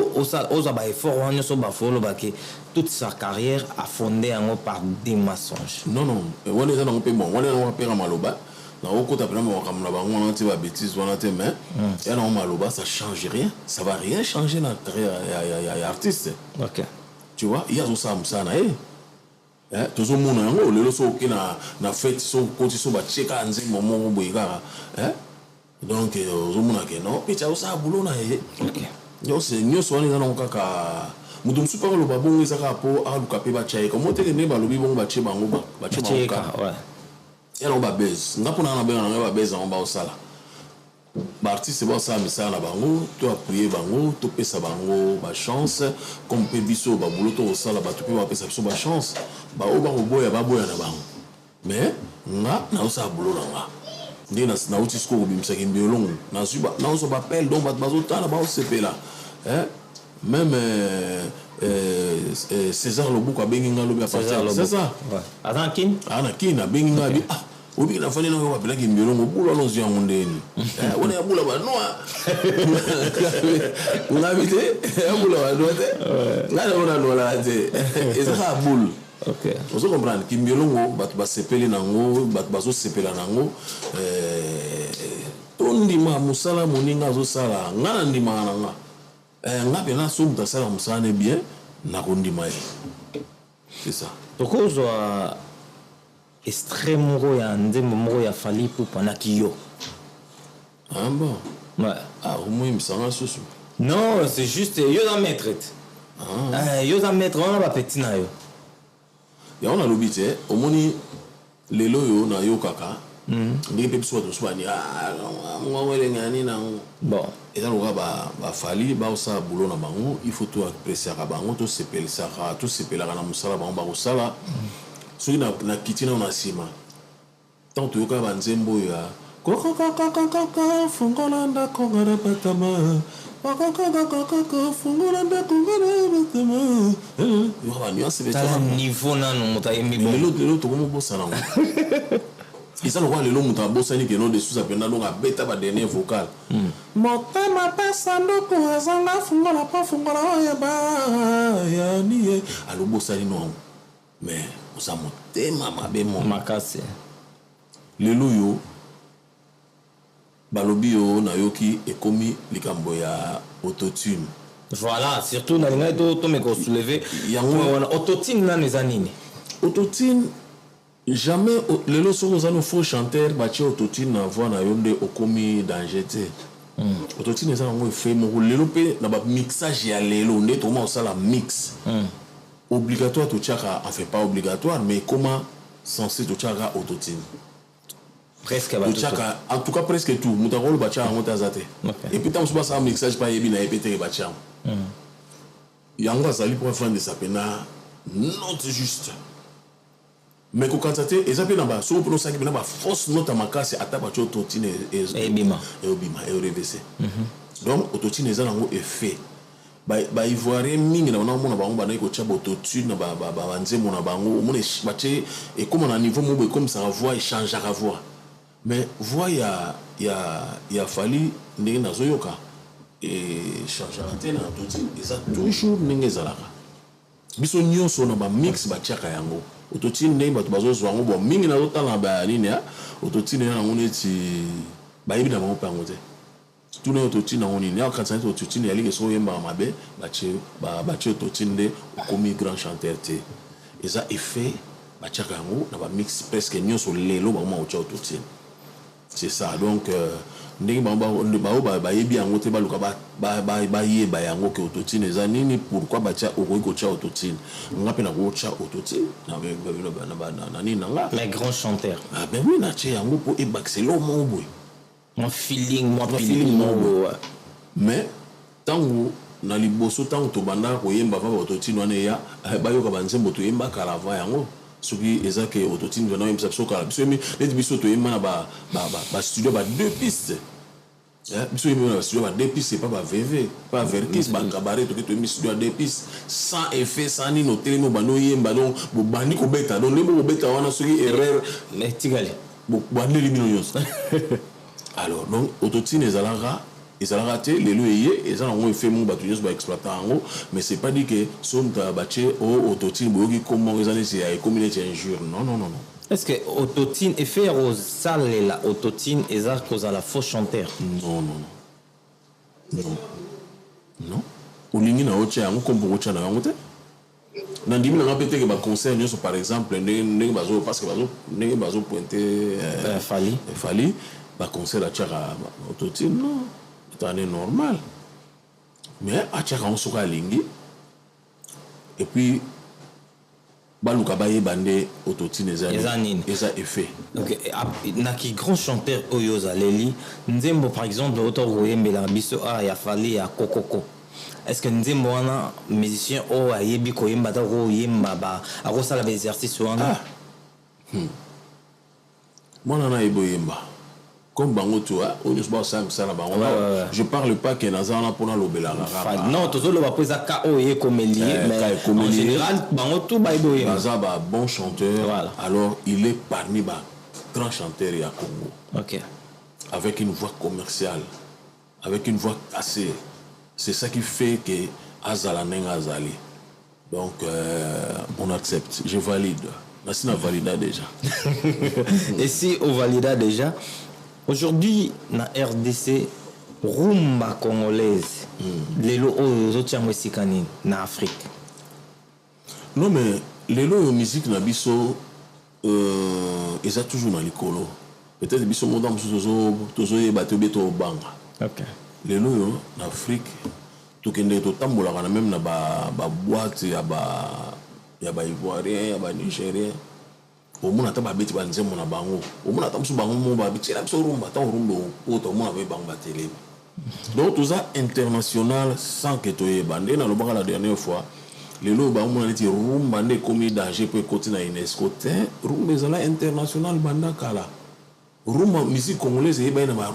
toute sa carrière a fondé par des mensonges. Non. On est dans un peu bon. On est dans un peu maloba. Dans le côté après, on a des bêtises, on a des mains. Et dans maloba, ça change rien. Ça va rien changer dans la carrière artiste. Ok. Tu vois, il y a tout ça, ça na tout le monde le so na fête so côté so ba cheka nzi momo boyika donc ozomona ke non pe tsa sa boulot na ye OK yo c'est nyonso wana na kaka mutu msupa ko loba bongo ezaka po aluka pe ba chaika mote ke ne ba lobi bongo ba che bango ba che bango ouais ya no ba base ngapo na benga na ba base on ba osala ba artiste ba osala misala na bango to appuyer bango to pesa bango ba chance comme pe biso ba boulot to osala ba to pe ba pesa biso ba chance ba o ba ko boya na bango mais nga na osala boulot na nga ndi na uti sko bimisa ki mbiolongo na suba na oso ba appel donc ba bazotala ba osepela même César Lobuko bengi nga lobi apartient c'est ça avant kin ana kin na bengi nga bi obi na fani na ko ba ki mbiolongo bula no zia ngondeni ona ya bula ba noa una bite ya bula ba note ngala ona no la te ezaka bul. OK. Vous comprenez que Kimbiolongo ba sepeli nango ba zo sepela nango tondima musala moninga zo sala ngana ndima nanga ngape na so muta sala musala ne bien na kondima ye c'est ça tokozo extrême ro ya ndembo moko ya Fally Ipupa na kiyo bon ouais au moins misanga susu non c'est juste yo da maître yo da maître on ba petit na yo ya on a l'obité au moni lelo yo na yo kaka ndenge pe biso to swani ngwele ngani na bon et dans le ba Fally ba osa boulot na bango il faut tout apprécier ka bango to sepel saka to sepela na musala bango ba osala soki na kitina na sima tant to ka ba nzembo ya koko fungola nda kongara patama niveau nano mutayemi bon lelo to komo bosana ils ont le long muta bosani ke no de sous apenda no beta ba dernier vocal motema pesa ndoko azanga fungola pa fungola ya ba ya ni alo bosani no mais osamo motema mabe mo makasi lelo yo balobi yo nayoki ekomi likambo ya autotune. Voilà, surtout dans les gens qui me soulever. Autotune là nous anine. Autotune jamais les lorsque nous allons faux chanteur bâtir autotune na voix na yonde okomi danger te. Autotune ça on fait mon lelo pe na ba mixage ya lelo nde to ma ça la mix. Obligatoire to chaka en fait pas obligatoire mais comment censé to chaka autotune. Presque en tout cas presque tout mutakolo bâtir en motazate. Et puis tant que ça mixage pas yebi na epete bâtir. Yango azali pour faire de sa pena note juste mais ko kantate ezape na ba so pour ça ki na ba force note makasi ataba cho totine et bima et RVC donc autotine eza nango effet ba ivoirien mingi na mona bango ba na ko cha autotune na ba nzemo na bango mona bache et comme na niveau mo comme ça voix échange à voix mais voix ya fali ndenge na zoyoka et changer antenne na autotune eza toujours ndenge ezalaka biso nyonso na ba mix ba tiaka yango autotune ndenge bato bazo yango bon mingi na zotala ba nini ya autotune na ngone ti ba yebi na bango pango te tout na autotune na ngone ya quand ça autotune ya lige so yemba mabe ba che autotune de komi grand chanteur te eza effet ba tiaka yango na ba mix presque nyonso lelo ba ma autotune c'est ça donc ndenge ba yebi yango te baluka ba yeba yango ke autotune eza nini pourquoi batia okoki tia autotune ngape na ko tia autotune na nini nga mais grand chanteur ah ben oui na tia yango po e baxelo mo boy mon feeling mo mais tango na liboso tango to banda ko yemba va autotune wana ya ba yoka banzembo to yemba karava yango soki ezake autotune na même ça kala biso mi les biso to yemba na ba studio ba deux pistes. Biso yemba studio ba deux pistes c'est pas ba VV pas verkis ba cabaret to yemba studio deux pistes sans effet sans ni noter no bano yemba donc bo bandi ko beta donc le bo beta wana soki erreur mais tigale bo bandi limino yos alors donc autotune ezalaka te lelo eye eza nango effet mo bato nyonso baexploitant yango mais c'est pas dit que somta bache o autotune boyoki comment eza neti ya ekomi neti ya injure non est-ce que autotune effet osalela autotune eza kozala faux chanteur non olingi na otia yango kombo kotia na yango te na ndimi na nga pe teke baconcert nyonso par exemple ndenge bazo parce que ndenge bazo pointer fali baconcert atiaka autotune non c'est normal mais atiaka yango soki alingi et puis baluka bayeba nde autotune eza effet donc naki grand chanteur oyo ozaleli nzembo par exemple otokoyembela biso ya fali ya kokoko est-ce que nzembo wana musicien oyo ayebi koyemba ta koyemba akosala baexercice wana mwana na yebi oyemba comme bango toi on ne pas ça na bango je parle pas que nazana pona lobela non tozo loba poza ka oye comédien mais en général bango tout ba iboye nazaba bon chanteur voilà. Alors il est parmi ba grands chanteurs ya Congo avec une voix commerciale avec une voix assez c'est ça qui fait que azala nenga azali donc on accepte je valide Nassina valida déjà et si on valida déjà aujourd'hui na RDC rumba congolaise lelo oyo tiango esikani na Afrique non mais lelo musique na biso eza toujours na likolo peut-être biso moda tozo yeba te beto banga lelo yo na Afrique tokende totambolaka na même na ba boîte ya ba ivoirien ya ba nigérien omona ta babeti banzemo na bango omona ta musu bango mo babeti la biso rumba ta rumba poto omona be bango batele donc tout ça international sans que toye bande na lobaka la dernière fois lelo ba omona neti rumba nde komi danger pour côté na UNESCO te rumba ezala international banda kala rumba musique congolaise eba na ba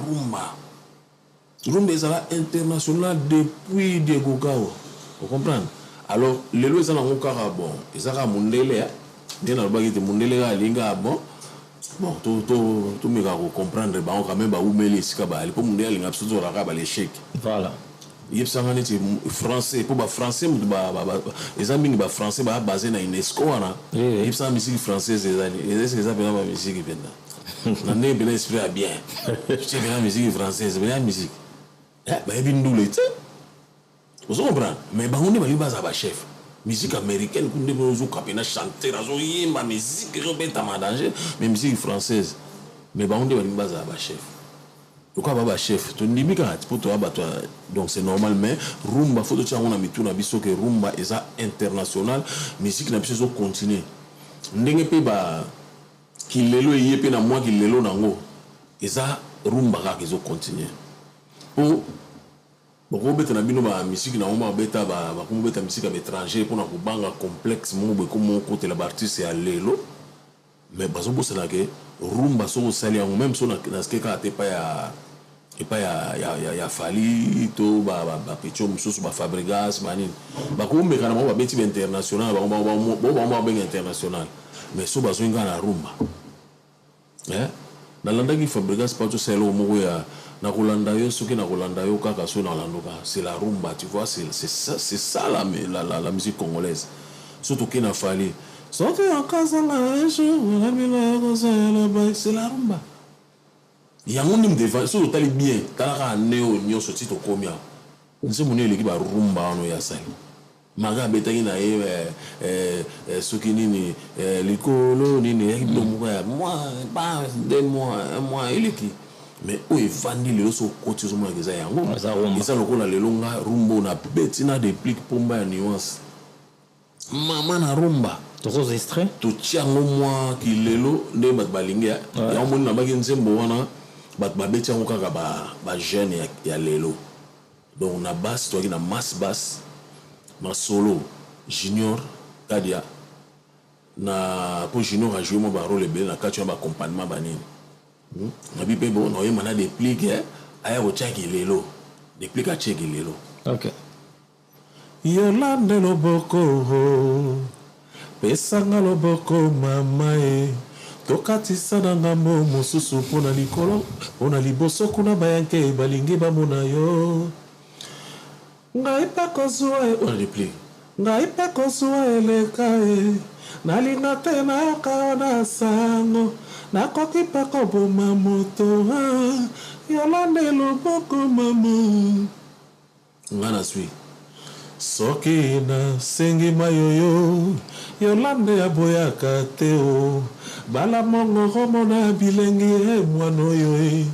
rumba ezala international depuis de Gokao vous comprenez alors lelo ezala ngokara bon ezaka mundele bien na bagite mundele ga linga bon to meka ko comprendre ba quand même ba umeli sika ba ali po mundele linga absolument la ba l'échec voilà yebisanga neti français mpo bafrançais mutu eza mingi bafrançais babase na unesco wana yebisanga misiki française ezali ezeske eza mpena bamisiki mpena na ndenge mpena esprit ya bien tie mpena misiki française mpena ya misiki bayebi ndule te ozo comprendre mais bango nde bayebi baza bachef musique américaine kunde ozoka mpena chanter azoyemba musique ezobetama danger mais musique française mais bango nde balingi bazala bachef pourquoi baba chef tondimi kaka po toya bato donc c'est normal mais rumba faut totia yango na mitu na biso ke rumba eza international musique na biso ezocontinue ndenge mpe kilelo eye mpe na mwa kilelo nango eza rumba kaka ezocontinue po bakobeta na bino bamusike nango babeta bakomobeta musike ya baétranger mpona kobanga complexe moko boye komokotela baartiste ya lelo mais bazobosana ke rumba soko osali yango même so nasike kaka te epai ya fali to bapetio mosusu bafabregas banini bakomekana bango babeti bainternational bango babenga international mais so bazongi kaka na rumba nalandaki fabregas pa tosala eloko moko ya nakolanda yo soki nakolanda yo kaka so nalandoka c'est la rumba tu vois c'est ça la musique congolaise so toke na fali soki okazanga c'est la rumba yango nde mdeva so totali bien talaka neo nyonso ti tokomi awa nse moni eleki barumba wana oyo asali maka abetaki na ye soki nini likolo nini yaki bilo moko ya mois eleki mais oyo evandi lelo so okoti ozomonaka eza yango eza lokola lelo nga rumba oyo nabeti na déplique pomba ya nuance mama na rumba tokoza extrait totia yango mwa kilelo nde bato balingi yango moni nabaki nzembo wana bato babeti yango kaka bajeune ya lelo donc na basse toyaki na masse basse na solo junior kadia na po junior ajoué mwa barole ebele na kati wana baaccompagnement banini nabi mpe bo naoyemba na déplique aya kotiaki lelo déplique atieki lelo yolande loboko pesanga loboko mama e tokatisa na ngambo mosusu mpona likolo mpona liboso kuna bayanke balingi bamona yo ngai mpe kozwa ngai mpe kozwa eleka e nalinga te nayoka na sango nakoki mpe koboma moto yolande loboko mama nga na swi soki nasengi mayoyo yolande aboyaka te o bala mongo komona bilengi mwana oyo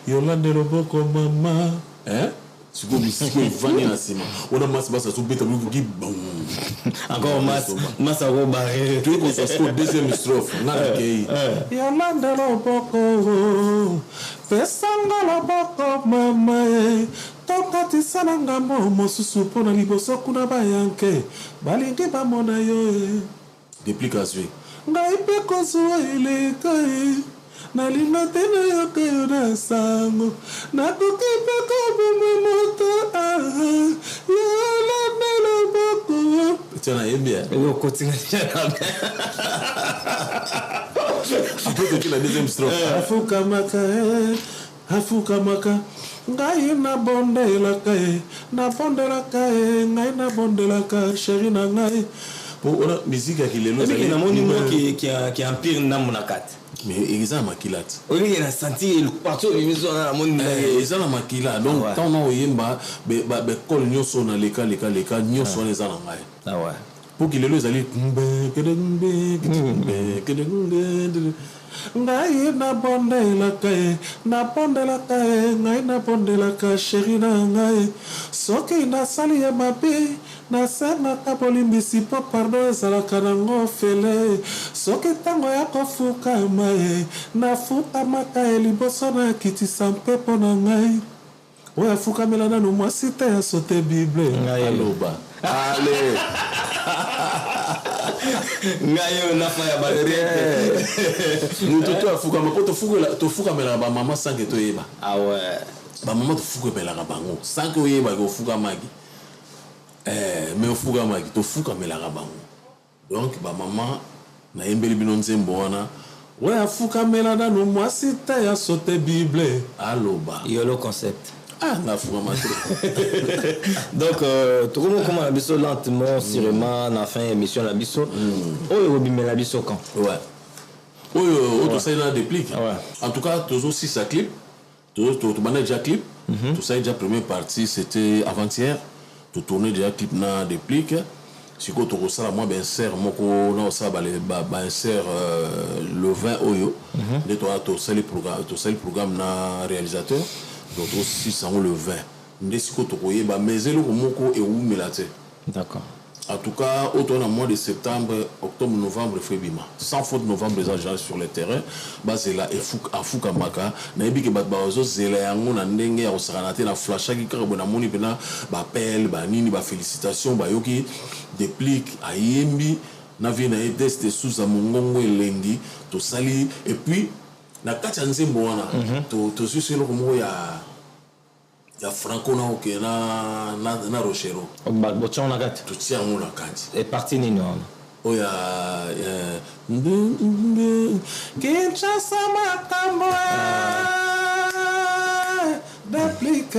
yolande loboko mama siko bisiko evandi na nsima wana masi basi azobeta bikoki encore masi akobare toyei kozwa siko deuxième strophe nga nakei yolande loboko pesanga loboko mama tokatisa na ngambo mosusu mpona liboso kuna bayanke balingi bamona yo déplique azwi ngai mpe kozwa eleka nalinga te nayoka yo na sango nakoki mpe koboma moto yolande loboko tia nayembi apres toki la deuxième strophe afukamaka ngai nabondelaka ngai nabondelaka sheri na ngai po ona musique ya kilelo namoni mo ki empire ndambo na kati mais eza na makila te olingi na sentir partout l'émission na namoni eza na makila donc ntango na oyemba bekole nyonso na leka nyonso wana eza na ngai po kilelo ezali ngai nabondelaka ngai nabondelaka sheri na ngai soki nasali ya mabe nasengaka bolimbisi mpo pardon ezalaka nango fele soki ntango ya kofukama nafukamaka liboso na kitisa mpepo na ngai oyo afukamela nano mwasi te asote bible aloba ale ngayo nafa ya mutu to afukama po tofukamelaka bamama sanke toyeba bamama tofukamelaka bango sanke oyebaki ofukamaki mais ofukamaki tofukamelaka bango donc bamama nayembeli bino nzembo wana oyo afukamela nano mwasi te asote bible aloba yolo concept Ah, na fuma Donc, tout le monde commence à biso lentement, sûrement, na fin émission la biso. Oh, Obi mais la biso quand? Ouais. Oh, tout ça il a des pliques. Ouais. En tout cas, toujours si ça clip, tout déjà clip. Tout ça déjà première partie, c'était avant-hier. Tout tourner déjà clip na des pliques. Si quoi tout ça moi ben serre moko na ça ba insert le 20 oyo. De toi tout ça le programme na réalisateur. Donc aussi ça le 20. Ndesi ko to koye ba mezelo moko e ou melate. D'accord. En tout cas, autour du mois de septembre, octobre, novembre, février. Sans faute, novembre, les agents sur le terrain. C'est là, et Fouka Maka. Naïbi que Babazo, c'est là, on a n'engagé, on s'est ranaté la flash, qui a bon amoni, bena, appel, nini, félicitations, yoki, déplique, ayembi, navi na edeste sous amongongo et lendi, to sali, et puis, na kachanze mboana, to suis le mot ya franco na oke na rochero botcha na kati tutia ngo na kati et parti nini wana oya Kinshasa makambo d'aplique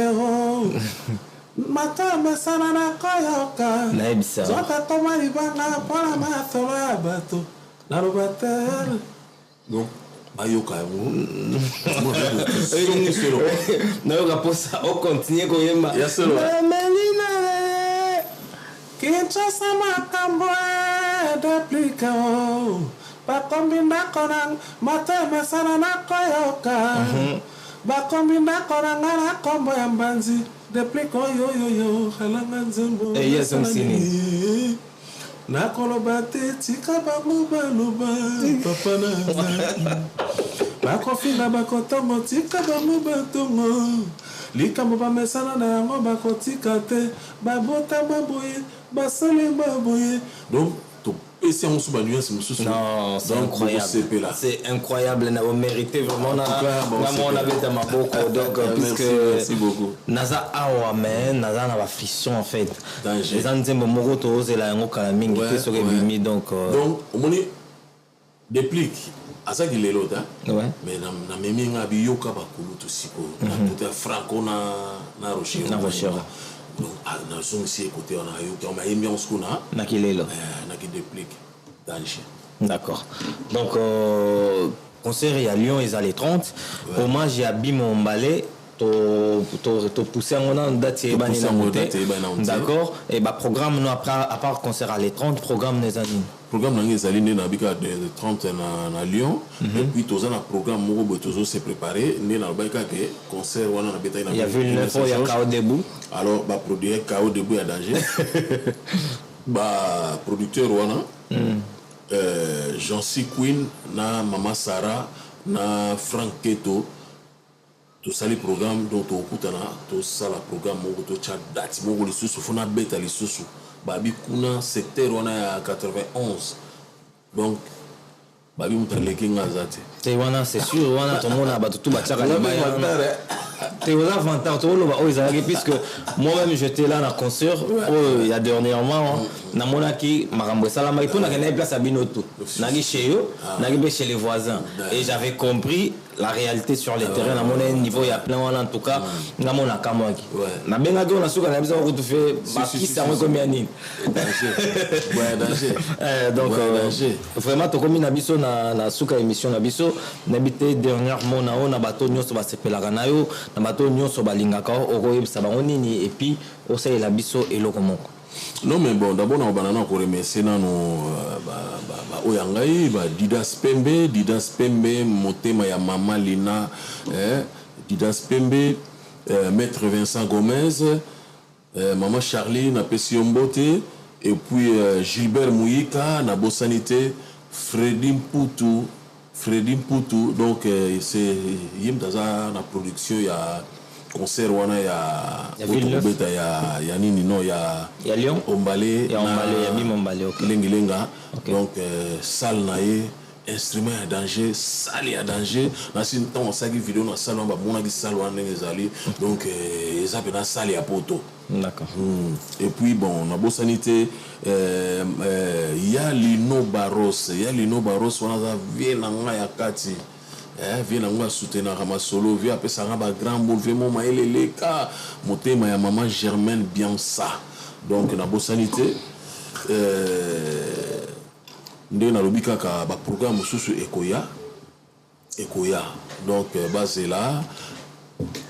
matama sana na koyoka na ebisa zota toma libanga pona matholo ya bato na robatel donc ayoka nayoka posa okontinue koyemba melina Kinshasa makambo d'aplika bakombi ndako na matema sana na koyoka bakombi ndako na nga na kombo ya mbanzi d'aplika oyoyoyo halanga nzembo sini nakoloba te tika bango baloba papa na bakofinga bakotongo tika bango batongo likambo bamesana na yango bakotika te babotama boye basalema boye donc topesi yango so banuance mosusu. Non, c'est incroyable. C'est incroyable. On méritait vraiment. On avait dans ma boucle. Donc, puisque. Merci beaucoup. Naza awa men, naza na ba friction en fait. Danger. Les anzembo moroto c'est la ngo kala mingi ke so bimi donc. Donc, au moni déplique. Asa ki lelo ta. Ouais. Mais na memi nga bi yoka ba kulutu siko. Na tout franco na rocher. Na rocher. Donc, na son si écouter on a yoka, on a ambiance kuna. Na ki lelo. Na ki déplique. Danger. D'accord. Donc, concert à Lyon, ils allaient 30. Ouais. Hommage à Bimo Mbalé. To pousser en date d'accord et bah programme nous après à part concert à les 30 programme les années programme les années na bika de 30 na Lyon et puis tous un programme moko toujours se préparer né na bika que concert wana na beta il y a vu le fois il y a Kao debout alors bah produire Kao debout à danger bah producteur wana Jean-C Queen na Mama Sarah na Frank Keto tout ça les programmes dont on écoute tout ça le programme moko to chat date moko les sous fona beta les sous babi kuna secteur on a 91 donc babi mutaleki ngazate te wana c'est sûr wana tout le monde a tout bachaka les bails te wana avantage to lo ba oizaki puisque moi-même j'étais là dans concert il y a dernièrement na monaki makambo salama et tout na kena place à binoto nagi chez eux nagi chez les voisins et j'avais compris la réalité sur les terrains à mon niveau il y a plein en tout cas na mona kamwaki na benga do na suka na bisa ko tu fais baki ça moi combien ni danger donc vraiment to komi na biso na suka émission na biso na bité dernièrement na on a bato nyonso ba sepelaka na yo na bato nyonso balingaka okoyebisa bango nini et puis osalela biso eloko moko. Non mais bon d'abord on va encore remercier nano oyangai Didas Pembe motema ya mama Lina Didas Pembe maître Vincent Gomez maman Charlie na Pesiombote et puis Gilbert Mouyika na Bosanité Freddy Mputu donc c'est yim daza na production ya concert wana ya nini no ya Lyon Ombalé ya Bimo Mbalé OK lenga donc salle nae instrument à danger salle à danger na sin temps ça qui vidéo na salle ba mona ki salle wana ngezali donc ça peut na salle ya poto d'accord et puis bon na Bosanité ya Lino Barros wana za vie na nga ya kati vie nango soutenir masolo vie après ça ba grand boule vraiment maeleleka motema ya maman Germaine bien ça donc na bo sanité ndé na lobika ka ba programme susu ekoya donc base là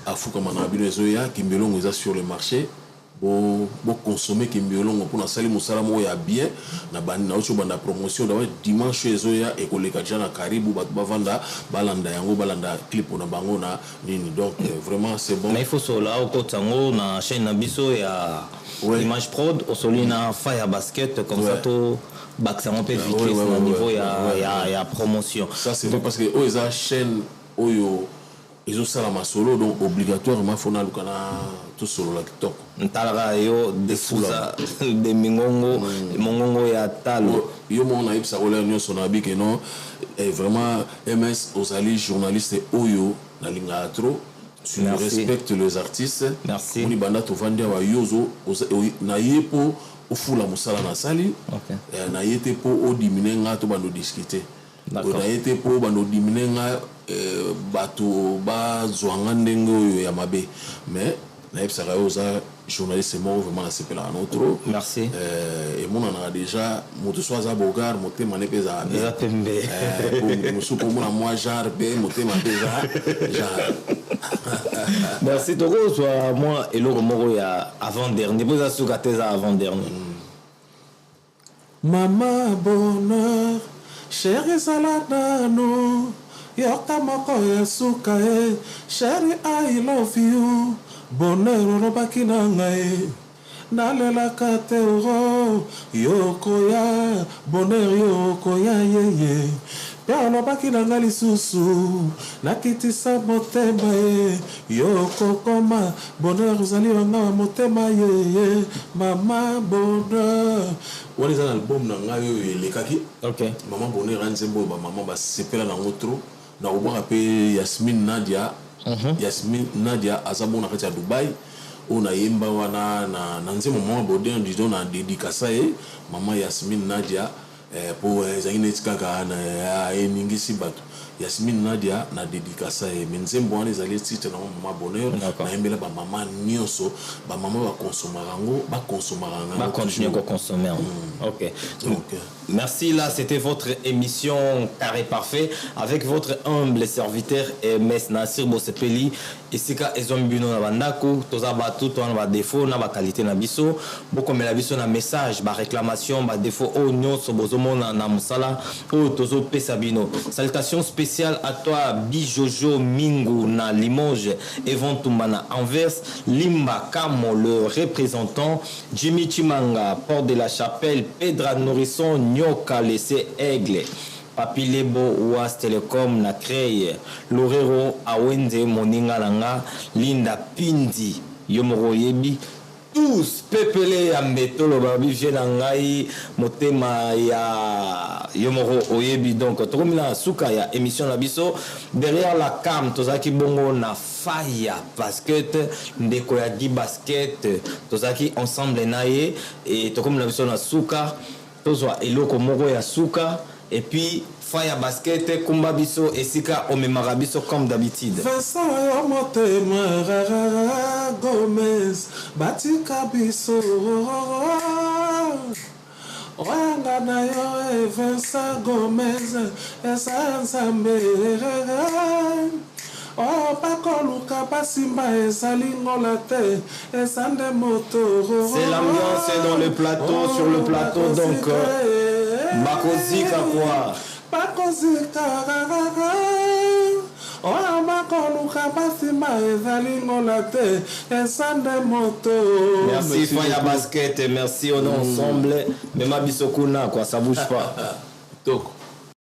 afuka mana bino ya kimbelongo eza sur le marché bo consommer kimbelongo pour na sali musala mo ya bien na bani na ocho banda promotion da dimanche ezoya ekoleka jana karibu batu bavanda balanda yango balanda clip na bango na nini donc vraiment c'est bon mais il faut cela au kotango na chaîne na biso ya Image Prod au solina Fire Basket comme ça to baksango pe vitesse na niveau ya promotion ça c'est vrai parce que eux eza chaîne oyo ils ont ça la solo donc obligatoirement faut na lukana tout solo la TikTok ntala yo de fusa de mongongo ya talo yo mon na ipsa ola nyo sona bi que non et vraiment MS Ozali journaliste oyo na linga trop tu respectes les artistes merci on banda to vanda wa yozo na yepo o fula musala na sali na yete po o diminenga to bando discuter na yete po bando diminenga bato ba zwanga ndenge oyo ya mabe mais na epsa oza journaliste mo vraiment na sepela na trop merci et mon on a déjà moto soza bogar moté mané pesa déjà pembe pour musu pour moi genre be moté ma déjà genre merci toko soit moi et le moro ya avant dernier vous a sukateza avant dernier maman bonheur chérie saladano yoka moko ya suka chérie I love you bonheur robaki na ngai nalelaka te oro yokoya bonheur yokoya yeye pe olobaki na ngai lisusu nakitisa motema yokokoma bonheur ozali wanga motema yeye mama bonheur wana eza na album na ngai oyo elekaki mama bonheur anzembo ba mama basepela nango trop na obwaka pe Yasmine Nadia azabona kati ya Dubai ona yemba wana na nzemo mama bodin disons na dédicace mama Yasmine Nadia pour ezangine tikaka na eningisi bato Yasmine Nadia na dédicace menzembo wana ezali titre na mama bonheur na yembela ba mama nyonso ba mama ba consommer ba continuer ko consommer OK donc merci là c'était votre émission Carré Parfait avec votre humble serviteur MS Nassir Bosepeli esika ezombino na bandako toza batu to na ba défaut na ba qualité na biso boko mela biso na message ba réclamation ba défaut o nyonso bozomona na musala o tozo pesa bino salutations spéciales à toi Bijojo Mingu na Limoges Evon Tumbana Anvers Limba Kamo le représentant Jimmy Chimanga Port de la Chapelle Pedra Nourrisson Nyoka laissé Aigle Papilebo Was Telecom na Creye Lorero Awenze Moninga Langa Linda Pindi Yomoro Yebi tous pepele ya mbetolo babi vient ngai motema ya Yomoro Oyebi donc tokomina suka ya émission na biso derrière la cam tozaki bongo na Fire Basket ndeko ya di basket tozaki ensemble naye et tokomina biso na suka tozwa eloko moko ya suka et puis Fire Basket kumba biso esika omemaka biso comme d'habitude Vincent yo motema rara Gomez batika biso wanga na yo Vincent Gomez esa nzambe oh pakoluka basimba ezali ngola te esande moto c'est l'ambiance dans le plateau sur le plateau donc bakozika quoi bakozika oh makoluka basimba ezali ngola te esande moto merci Fire Basket merci on est ensemble mais ma bisokuna quoi ça bouge pas Toko